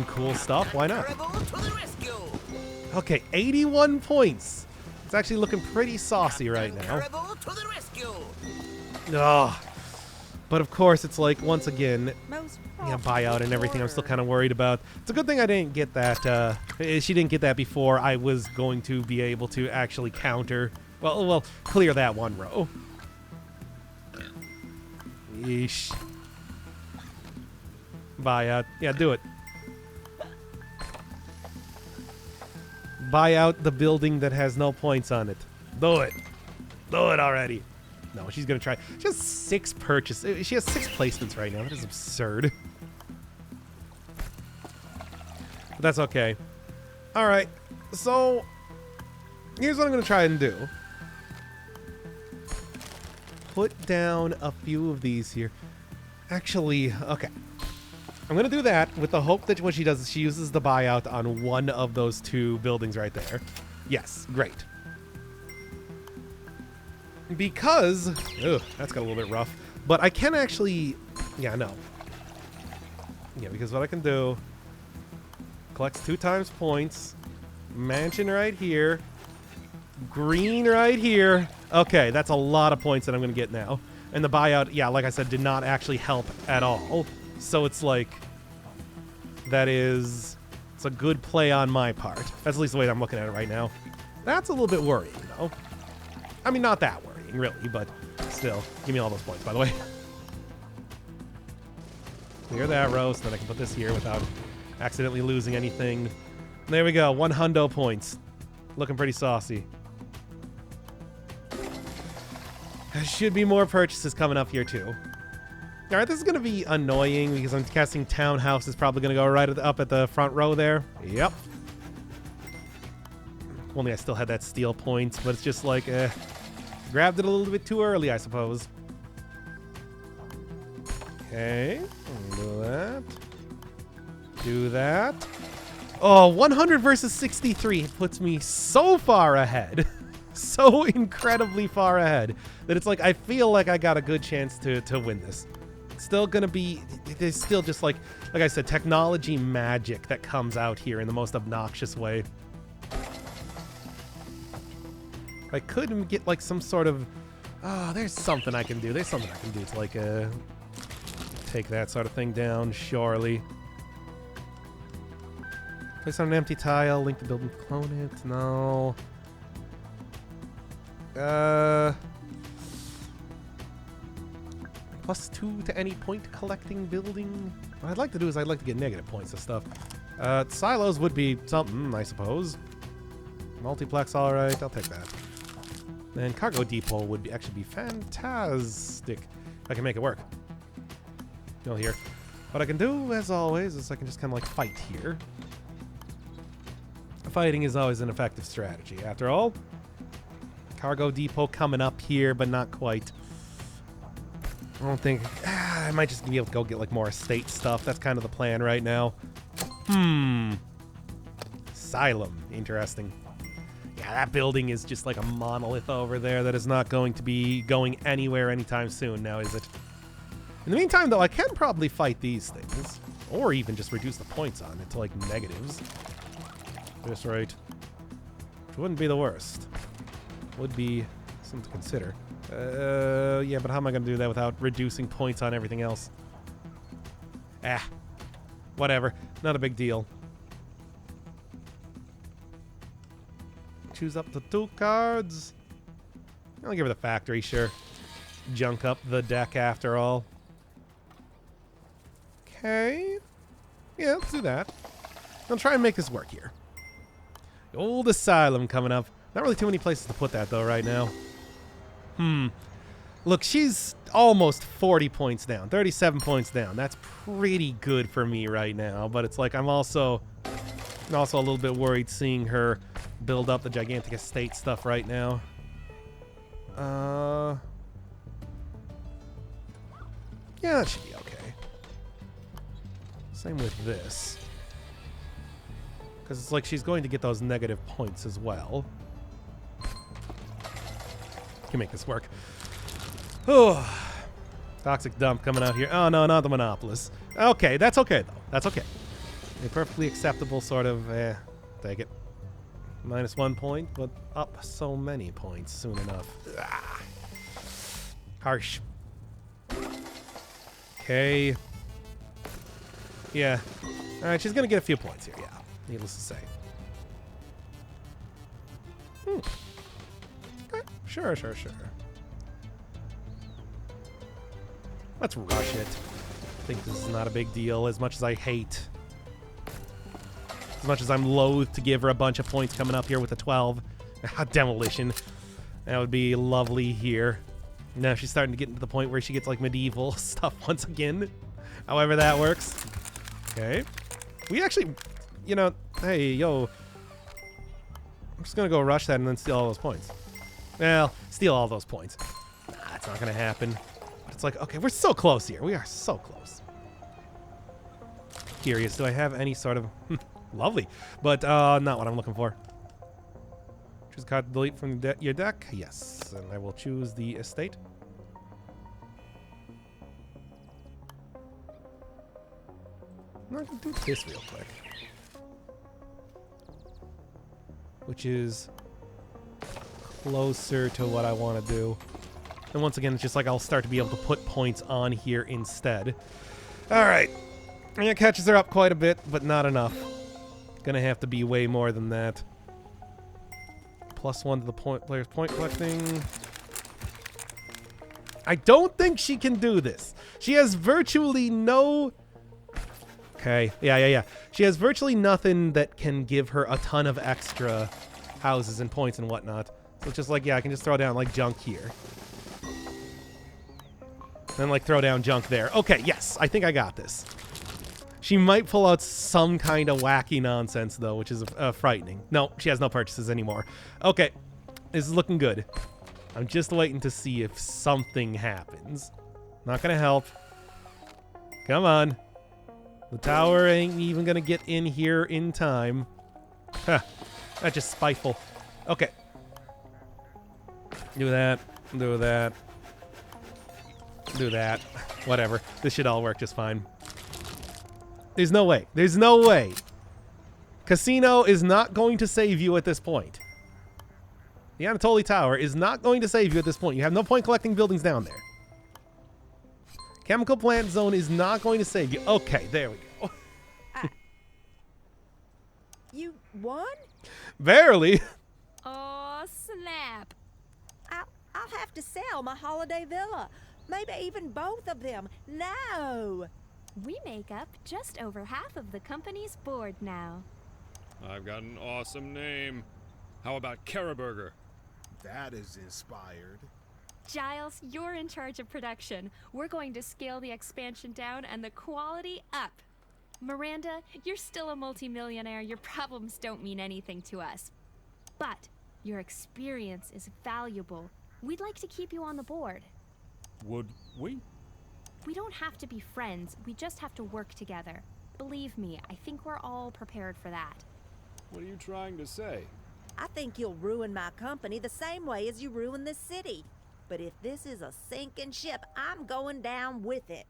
cool stuff. Why not? Caribou to the rescue! Okay, 81 points. It's actually looking pretty saucy right now. Caribou to the rescue! Ugh. But of course, it's like, once again, Most yeah, buyout and everything I'm still kind of worried about. It's a good thing I didn't get that, she didn't get that before I was going to be able to actually counter, well, clear that one row. Yeesh. Buyout. Yeah, do it. Buy out the building that has no points on it. Do it. Do it already. No, she's going to try. She has 6 purchases. She has 6 placements right now. That is absurd. But that's okay. All right. So, here's what I'm going to try and do. Put down a few of these here. Actually, okay. I'm going to do that with the hope that what she does is she uses the buyout on one of those 2 buildings right there. Yes, great. Because... Ugh, that's got a little bit rough. But I can actually... Yeah, no. Yeah, because what I can do... Collects 2 times points. Mansion right here. Green right here. Okay, that's a lot of points that I'm going to get now. And the buyout, yeah, like I said, did not actually help at all. So it's like... That is... It's a good play on my part. That's at least the way that I'm looking at it right now. That's a little bit worrying, though. I mean, not that worrying, really, but still. Give me all those points, by the way. Clear that row, so then I can put this here without accidentally losing anything. There we go, 100 points. Looking pretty saucy. There should be more purchases coming up here, too. Alright, this is going to be annoying because I'm guessing Townhouse is probably going to go right up at the front row there. Yep. Only I still had that steal points, but it's just like, grabbed it a little bit too early, I suppose. Okay, do that. Do that. Oh, 100 versus 63 puts me so far ahead. So incredibly far ahead that it's like I feel like I got a good chance to win this. It's still gonna be, there's still just like I said, technology magic that comes out here in the most obnoxious way. I could get like some sort of, there's something I can do. There's something I can do to like take that sort of thing down, surely. Place on an empty tile, link the building, clone it. No. +2 to any point collecting building. What I'd like to do is I'd like to get negative points of stuff. Silos would be something, I suppose. Multiplex, all right, I'll take that. And cargo depot would actually be fantastic if I can make it work. You'll hear. What I can do, as always, is I can just kind of like fight here. Fighting is always an effective strategy. After all, cargo depot coming up here, but not quite. I don't think... I might just be able to go get like more estate stuff. That's kind of the plan right now. Asylum. Interesting. Yeah, that building is just like a monolith over there that is not going to be going anywhere anytime soon now, is it? In the meantime, though, I can probably fight these things. Or even just reduce the points on it to like negatives. Just right. Which wouldn't be the worst. Would be something to consider. Yeah, but how am I going to do that without reducing points on everything else? Whatever. Not a big deal. choose up to 2 cards. I'll give her the factory, sure. Junk up the deck after all. Okay. Yeah, let's do that. I'll try and make this work here. The old asylum coming up. Not really too many places to put that, though, right now. Look, she's almost 40 points down. 37 points down. That's pretty good for me right now. But it's like I'm also a little bit worried seeing her build up the gigantic estate stuff right now. Yeah, that should be okay. Same with this. Because it's like she's going to get those negative points as well. Can make this work. Oh, toxic dump coming out here. Oh, no, not the Monopolist. Okay, that's okay, though. That's okay. A perfectly acceptable sort of, take it. -1 point, but up so many points soon enough. Ah. Harsh. Okay. Yeah. Alright, she's gonna get a few points here, yeah. Needless to say. Okay. Sure. Let's rush it. I think this is not a big deal, as much as I hate. As much as I'm loath to give her a bunch of points coming up here with a 12. Demolition. That would be lovely here. Now she's starting to get into the point where she gets like medieval stuff once again. However that works. Okay. We actually, you know, hey, yo. I'm just going to go rush that and then steal all those points. Well, steal all those points. Nah, that's not going to happen. But it's like, okay, we're so close here. We are so close. Curious, do I have any sort of... Lovely. But not what I'm looking for. Choose a card to delete from your deck. Yes. And I will choose the estate. I'm not going to do this real quick. Which is closer to what I want to do. And once again, it's just like I'll start to be able to put points on here instead. Alright. And it catches her up quite a bit, but not enough. Gonna have to be way more than that. +1 to the player's point collecting. I don't think she can do this. She has virtually no... Okay, yeah. She has virtually nothing that can give her a ton of extra houses and points and whatnot. So it's just like, yeah, I can just throw down like junk here. Then like throw down junk there. Okay, yes, I think I got this. She might pull out some kind of wacky nonsense, though, which is frightening. No, she has no purchases anymore. Okay, this is looking good. I'm just waiting to see if something happens. Not gonna help. Come on. The tower ain't even gonna get in here in time. Huh. That's just spiteful. Okay. Do that. Do that. Do that. Whatever. This should all work just fine. There's no way. There's no way. Casino is not going to save you at this point. The Anatoly Tower is not going to save you at this point. You have no point collecting buildings down there. Chemical plant zone is not going to save you. Okay, there we go. You won? Barely. Oh, snap. I'll have to sell my holiday villa. Maybe even both of them. No. We make up just over half of the company's board now. I've got an awesome name. How about Caribou? That is inspired. Giles, you're in charge of production. We're going to scale the expansion down and the quality up. Miranda, you're still a multimillionaire. Your problems don't mean anything to us. But your experience is valuable. We'd like to keep you on the board. Would we? We don't have to be friends. We just have to work together. Believe me, I think we're all prepared for that. What are you trying to say? I think you'll ruin my company the same way as you ruined this city. But if this is a sinking ship, I'm going down with it.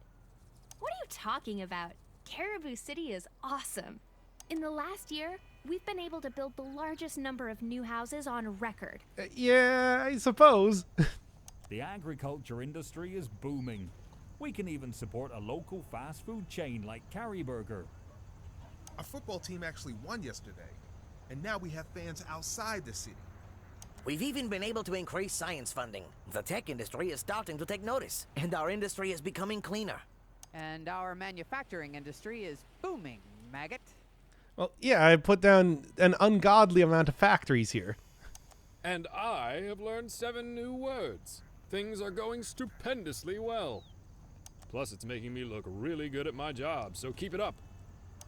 What are you talking about? Caribou City is awesome. In the last year, we've been able to build the largest number of new houses on record. Yeah, I suppose. The agriculture industry is booming. We can even support a local fast food chain like Caribou. Our football team actually won yesterday, and now we have fans outside the city. We've even been able to increase science funding. The tech industry is starting to take notice, and our industry is becoming cleaner. And our manufacturing industry is booming, maggot. Well, yeah, I put down an ungodly amount of factories here. And I have learned 7 new words. Things are going stupendously well. Plus, it's making me look really good at my job, so keep it up.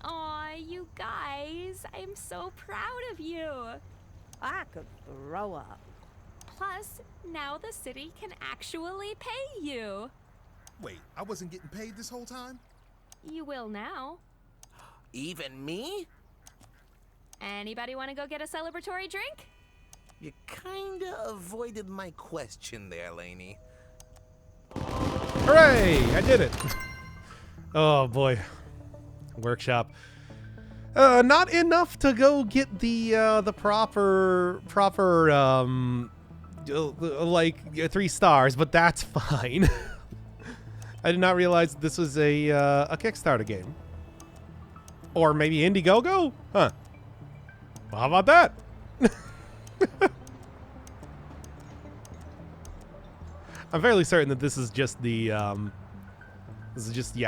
Aw, you guys, I'm so proud of you. I could throw up. Plus, now the city can actually pay you. Wait, I wasn't getting paid this whole time? You will now. Even me? Anybody want to go get a celebratory drink? You kinda avoided my question there, Lainey. Hooray! I did it. Oh boy. Workshop. Not enough to go get the proper like 3 stars, but that's fine. I did not realize this was a Kickstarter game. Or maybe Indiegogo? Huh. Well, how about that? I'm fairly certain that this is just the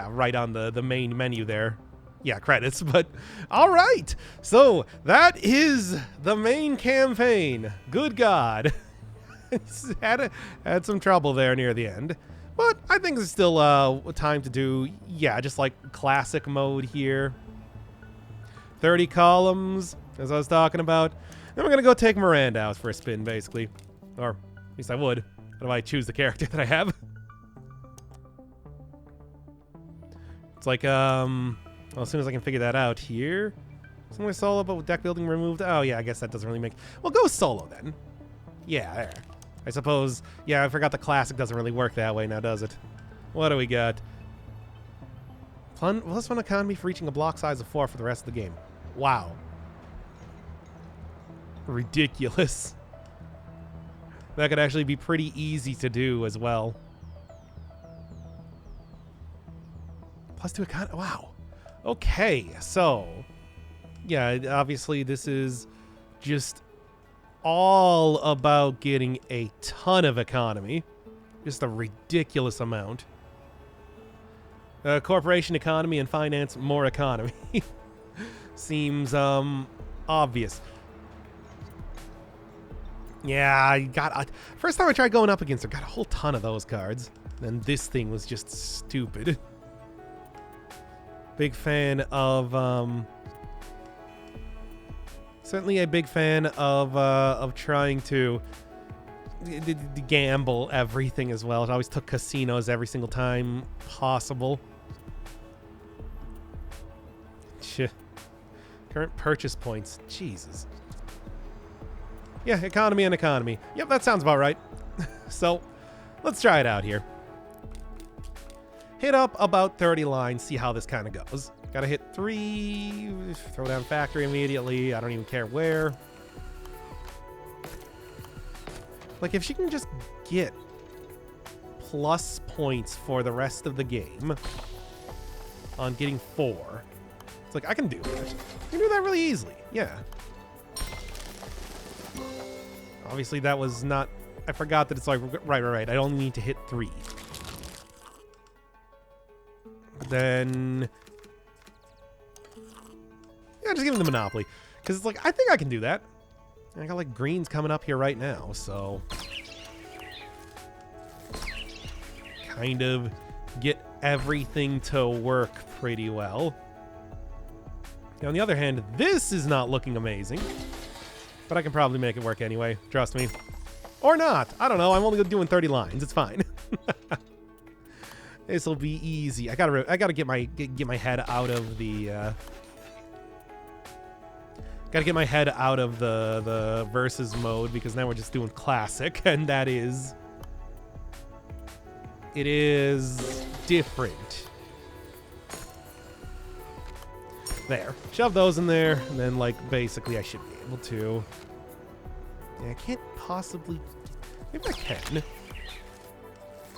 right on the main menu there. Yeah, credits, but all right. So that is the main campaign. Good God. had some trouble there near the end. But I think it's still time to do, yeah, just like classic mode here. 30 columns, as I was talking about. Then we're going to go take Miranda out for a spin, basically. Or at least I would. How do I choose the character that I have? It's like, well, as soon as I can figure that out here. Somewhere solo, but with deck building removed. Oh, yeah, I guess that doesn't really make... Well, go solo, then. Yeah, there. I suppose... Yeah, I forgot the classic doesn't really work that way now, does it? What do we got? +1 economy for reaching a block size of 4 for the rest of the game. Wow. Ridiculous. That could actually be pretty easy to do as well. +2 economy. Wow. Okay, so... Yeah, obviously this is just all about getting a ton of economy. Just a ridiculous amount. Corporation economy and finance more economy. Seems obvious. Yeah, I got... first time I tried going up against her, got a whole ton of those cards. And this thing was just stupid. Big fan of... certainly a big fan of trying to gamble everything as well. It always took casinos every single time possible. Current purchase points. Jesus. Yeah, economy and economy. Yep, that sounds about right. So, let's try it out here. Hit up about 30 lines, see how this kind of goes. Gotta hit 3, throw down factory immediately. I don't even care where. Like, if she can just get plus points for the rest of the game on getting 4, it's like, I can do that. I can do that really easily. Yeah. Obviously, that was not... I forgot that it's like, right. I only need to hit 3. But then... Yeah, just give him the Monopoly. Because it's like, I think I can do that. I got like greens coming up here right now, so... Kind of get everything to work pretty well. Now, on the other hand, this is not looking amazing. But I can probably make it work anyway. Trust me. Or not. I don't know. I'm only doing 30 lines. It's fine. This will be easy. I gotta get my head out of the... Gotta get my head out of the versus mode, because now we're just doing classic, and that is... It is different. There. Shove those in there, and then, like, basically I should be able to... Yeah, I can't possibly... Maybe I can.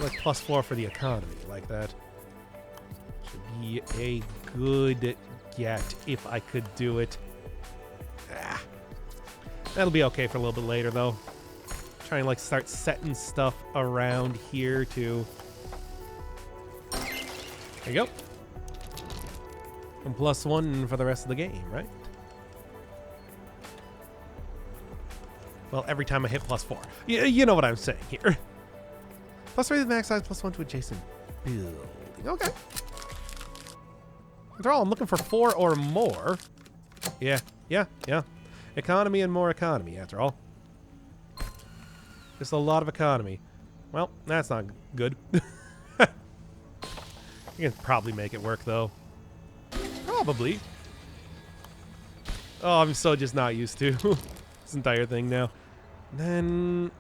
Like, +4 for the economy, like that. Should be a good get if I could do it. Ah. That'll be okay for a little bit later, though. Try and like start setting stuff around here too. There you go. And +1 for the rest of the game, right? Well, every time I hit +4. You know what I'm saying here. +3 to the max size, +1 to adjacent building. Okay. After all, I'm looking for 4 or more. Yeah. Economy and more economy, after all. Just a lot of economy. Well, that's not good. You can probably make it work, though. Probably. Oh, I'm so just not used to this entire thing now. And then...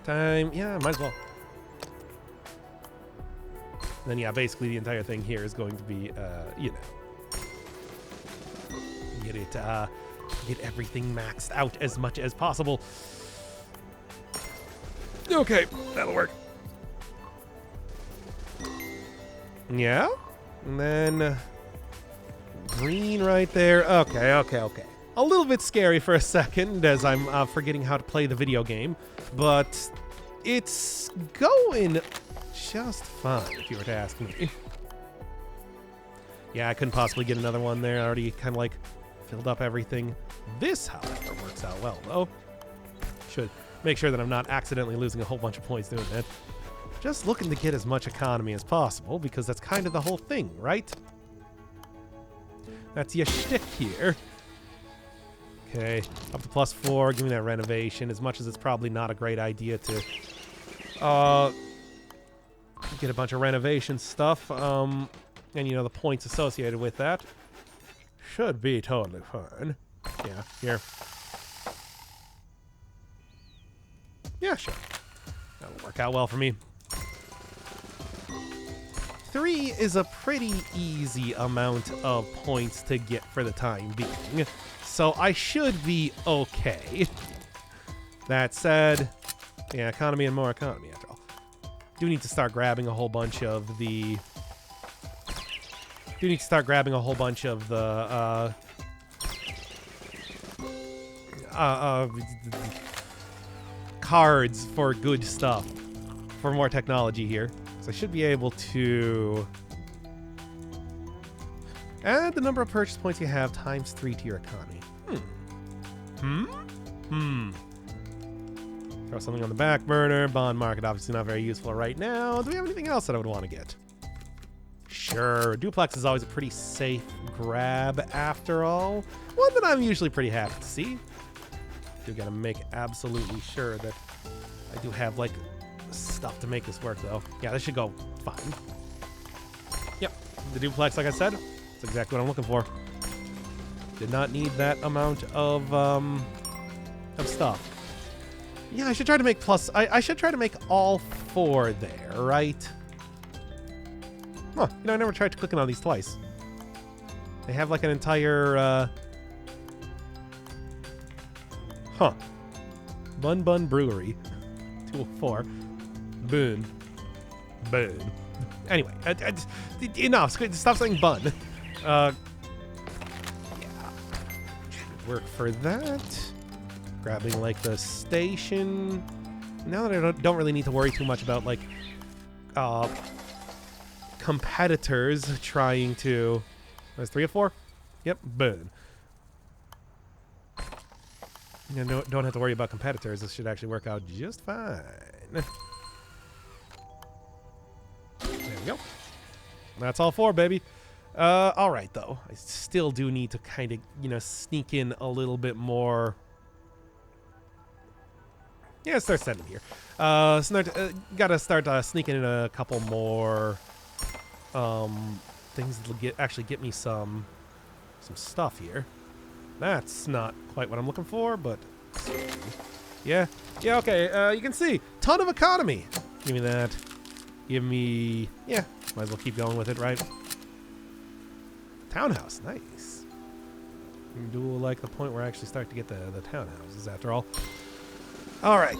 time. Yeah, might as well. And then, yeah, basically the entire thing here is going to be, you know... get everything maxed out as much as possible. Okay, that'll work. Yeah, and then green right there. Okay. A little bit scary for a second as I'm forgetting how to play the video game, but it's going just fine if you were to ask me. Yeah, I couldn't possibly get another one there. I already kind of like filled up everything. This, however, works out well, though. Should make sure that I'm not accidentally losing a whole bunch of points doing that. Just looking to get as much economy as possible, because that's kind of the whole thing, right? That's your shtick here. Okay, up to +4. Give me that renovation, as much as it's probably not a great idea to get a bunch of renovation stuff. And, you know, the points associated with that should be totally fine. Yeah, here. Yeah, sure. That'll work out well for me. 3 is a pretty easy amount of points to get for the time being, so I should be okay. That said, yeah, economy and more economy after all. Do need to start grabbing a whole bunch of the... cards for good stuff, for more technology here. So I should be able to add the number of purchase points you have times 3 to your economy. Throw something on the back burner. Bond market, obviously not very useful right now. Do we have anything else that I would want to get? Sure, duplex is always a pretty safe grab after all. One that I'm usually pretty happy to see. Do gotta make absolutely sure that I do have like stuff to make this work, though. Yeah, this should go fine. Yep, the duplex, like I said, that's exactly what I'm looking for. Did not need that amount of stuff. Yeah, I should try to make I should try to make all 4 there, right? Huh, you know, I never tried clicking on these twice. They have like an entire, huh. Bun Brewery. 204. Boon. Anyway, enough. Stop saying bun. Yeah. Should work for that. Grabbing, like, the station. Now that I don't really need to worry too much about, like, competitors trying to... There's 3 of 4? Yep, boom. You know, don't have to worry about competitors. This should actually work out just fine. There we go. That's all 4, baby. All right, though. I still do need to kind of, you know, sneak in a little bit more. Yeah, start sending here. Gotta start sneaking in a couple more things that'll actually get me some stuff here. That's not quite what I'm looking for, but yeah, okay. You can see ton of economy. Give me that. Give me, yeah. Might as well keep going with it, right? Townhouse, nice. You do like the point where I actually start to get the townhouses after all. All right,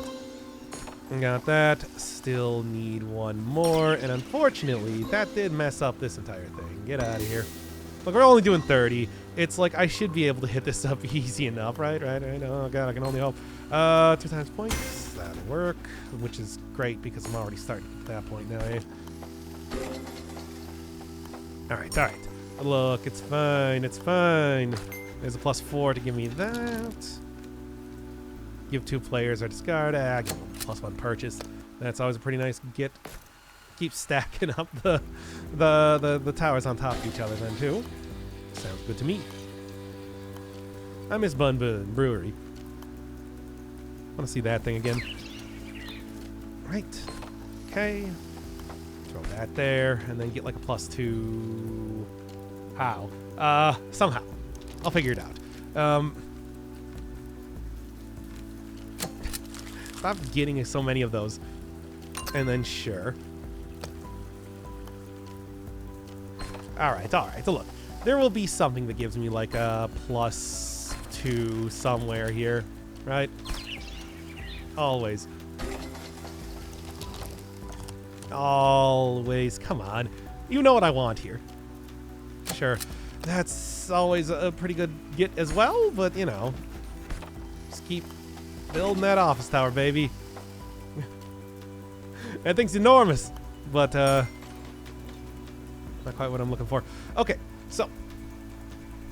got that. Still need one more, and unfortunately, that did mess up this entire thing. Get out of here. Look, we're only doing 30. it's like I should be able to hit this up easy enough, right? Oh god, I can only hope. 2 times points, that'll work, which is great because I'm already starting at that point now, eh? Alright. Look, it's fine, There's a +4 to give me that. Give 2 players or discard. Give them +1 purchase. That's always a pretty nice get. Keep stacking up the towers on top of each other then too. Sounds good to me. I miss Bun Bun Brewery. Want to see that thing again. Right. Okay. Throw that there, and then get like a +2. How? Somehow. I'll figure it out. Stop getting so many of those. And then sure. Alright. So look. There will be something that gives me like a +2 somewhere here. Right? Always. Come on. You know what I want here. Sure. That's always a pretty good get as well, but you know. Just keep building that office tower, baby. That thing's enormous, but not quite what I'm looking for. Okay, so.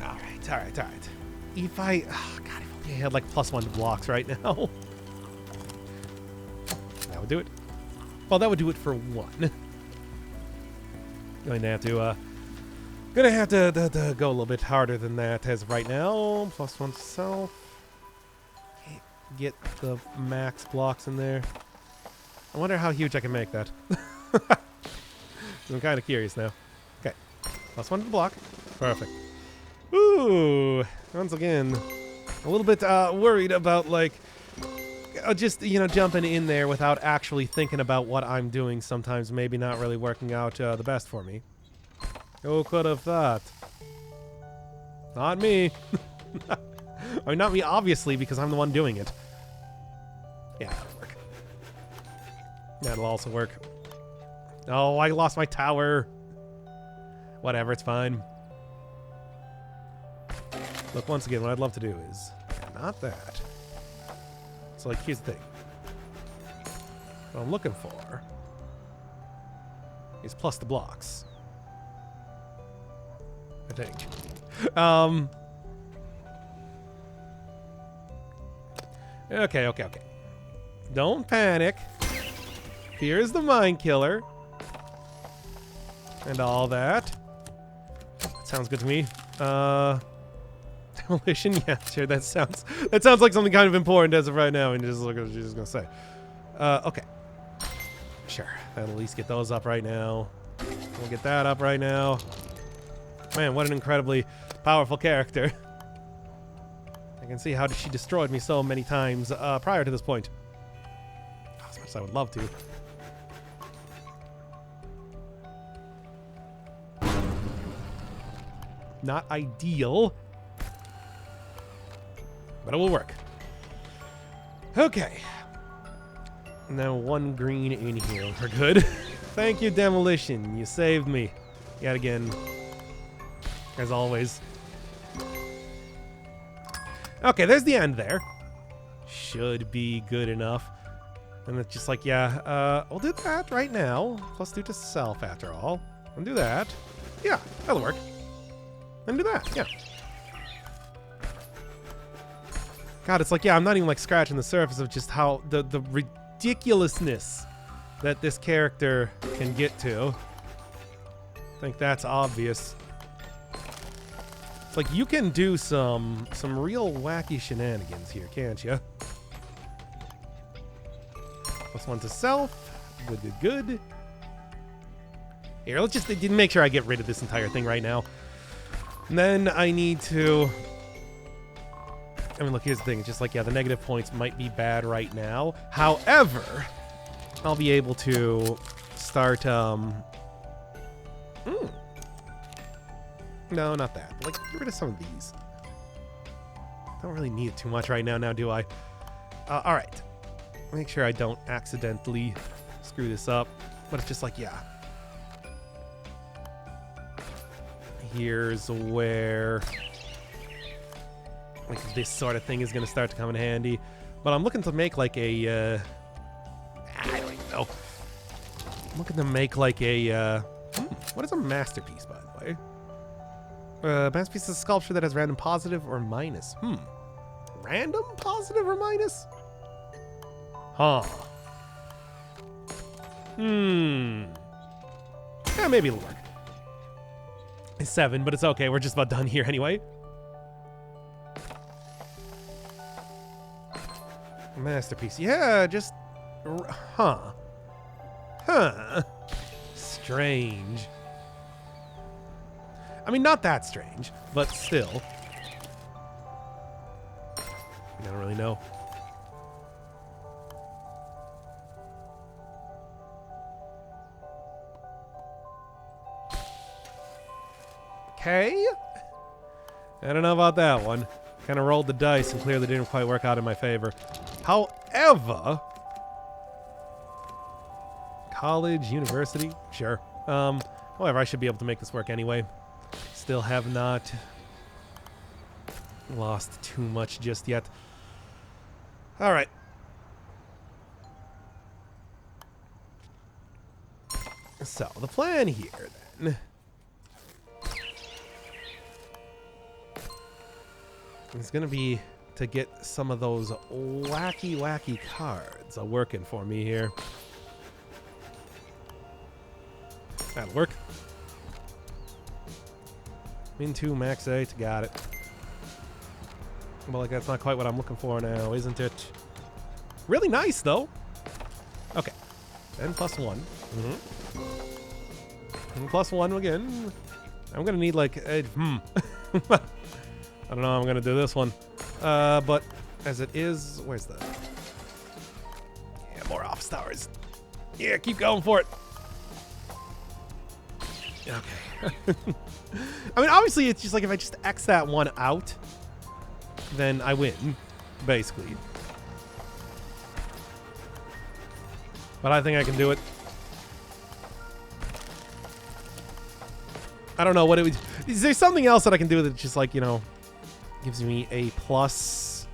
All right. If I, God, if only I had like +1 to blocks right now. That would do it. Well, that would do it for 1. Going to have to go a little bit harder than that as of right now. +1 to self. Get the max blocks in there. I wonder how huge I can make that. I'm kind of curious now. Okay. +1 to the block. Perfect. Ooh. Once again, a little bit worried about, like, just, you know, jumping in there without actually thinking about what I'm doing. Sometimes maybe not really working out the best for me. Who could have thought? Not me. I mean, not me, obviously, because I'm the one doing it. Yeah, that'll work. That'll also work. Oh, I lost my tower. Whatever, it's fine. Look, once again, what I'd love to do is not that. So, like, here's the thing. What I'm looking for is plus the blocks. I think. Okay. Don't panic. Here's the Mind Killer. And all that. That sounds good to me. Demolition? Yeah, sure, that sounds like something kind of important as of right now, and just look at what she's gonna say. Okay. Sure. That'll at least get those up right now. We'll get that up right now. Man, what an incredibly powerful character. I can see how she destroyed me so many times prior to this point. As much as I would love to. Not ideal. But it will work. Okay. Now 1 green in here. We're good. Thank you, Demolition. You saved me. Yet again. As always. Okay, there's the end there. Should be good enough. And it's just like, yeah, we'll do that right now. +2 to self, after all. We'll do that. Yeah, that'll work. And do that, yeah. God, it's like, yeah, I'm not even like scratching the surface of just how the ridiculousness that this character can get to. I think that's obvious. It's like you can do some real wacky shenanigans here, can't you? +1 to self. Good. Here, let's just make sure I get rid of this entire thing right now. And then I need to... I mean, look, here's the thing. It's just like, yeah, the negative points might be bad right now. However, I'll be able to start, No, not that. But, like, get rid of some of these. Don't really need it too much right now, do I? All right. Make sure I don't accidentally screw this up. But it's just like, yeah. Here's where like this sort of thing is going to start to come in handy. But I'm looking to make like a, I don't even know. I'm looking to make like a, what is a masterpiece, by the way? Masterpiece is a sculpture that has random positive or minus. Random positive or minus? Huh. Yeah, maybe it'll work. It's 7, but it's okay. We're just about done here anyway. Masterpiece. Yeah, just... Huh. Strange. I mean, not that strange, but still. I don't really know. Okay. I don't know about that one. Kind of rolled the dice and clearly didn't quite work out in my favor. However, college, university, sure. However, I should be able to make this work anyway. Still have not lost too much just yet. All right. So, the plan here, then, is going to be to get some of those wacky cards working for me here. That'll work. Min2, max 8, got it. Well, like, that's not quite what I'm looking for now, isn't it? Really nice, though. Okay. 10 plus 1. And plus 1 again. I'm going to need, like, I don't know how I'm going to do this one. But as it is, where's the... Yeah, more off stars. Yeah, keep going for it. Okay. I mean, obviously, it's just like if I just X that one out, then I win, basically. But I think I can do it. I don't know what it would... Is there something else that I can do that just, like, you know, gives me a plus?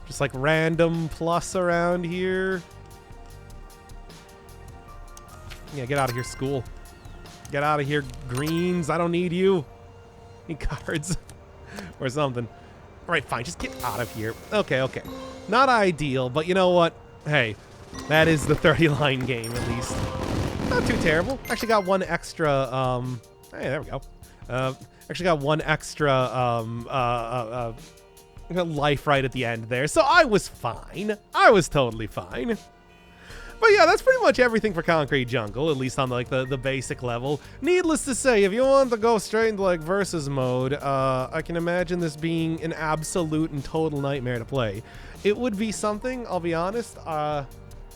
Just, like, random plus around here? Yeah, get out of here, school. Get out of here, greens. I don't need you. Need cards. Or something. Alright, fine. Just get out of here. Okay, okay. Not ideal, but you know what? Hey, that is the 30-line game, at least. Not too terrible. Actually got one extra, hey, there we go. Actually got one extra, life right at the end there. So I was fine. I was totally fine. But yeah, that's pretty much everything for Concrete Jungle, at least on like the basic level. Needless to say, if you want to go straight into like versus mode, I can imagine this being an absolute and total nightmare to play. It would be something, I'll be honest, if I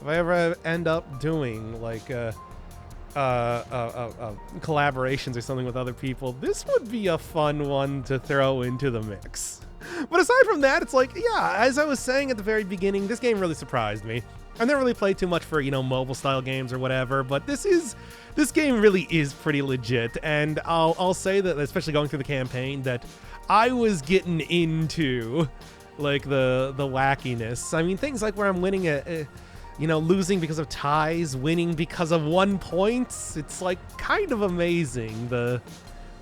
ever end up doing like collaborations or something with other people, this would be a fun one to throw into the mix. But aside from that, it's like, yeah, as I was saying at the very beginning, this game really surprised me. I've never really played too much for, you know, mobile style games or whatever, but this game really is pretty legit, and I'll say that, especially going through the campaign, that I was getting into like the wackiness. I mean, things like where I'm winning you know, losing because of ties, winning because of 1 point. It's like kind of amazing the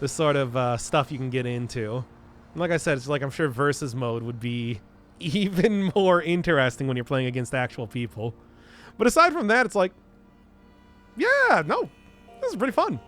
sort of stuff you can get into. And like I said, it's like I'm sure versus mode would be even more interesting when you're playing against actual people. But aside from that, it's like, yeah, no, this is pretty fun.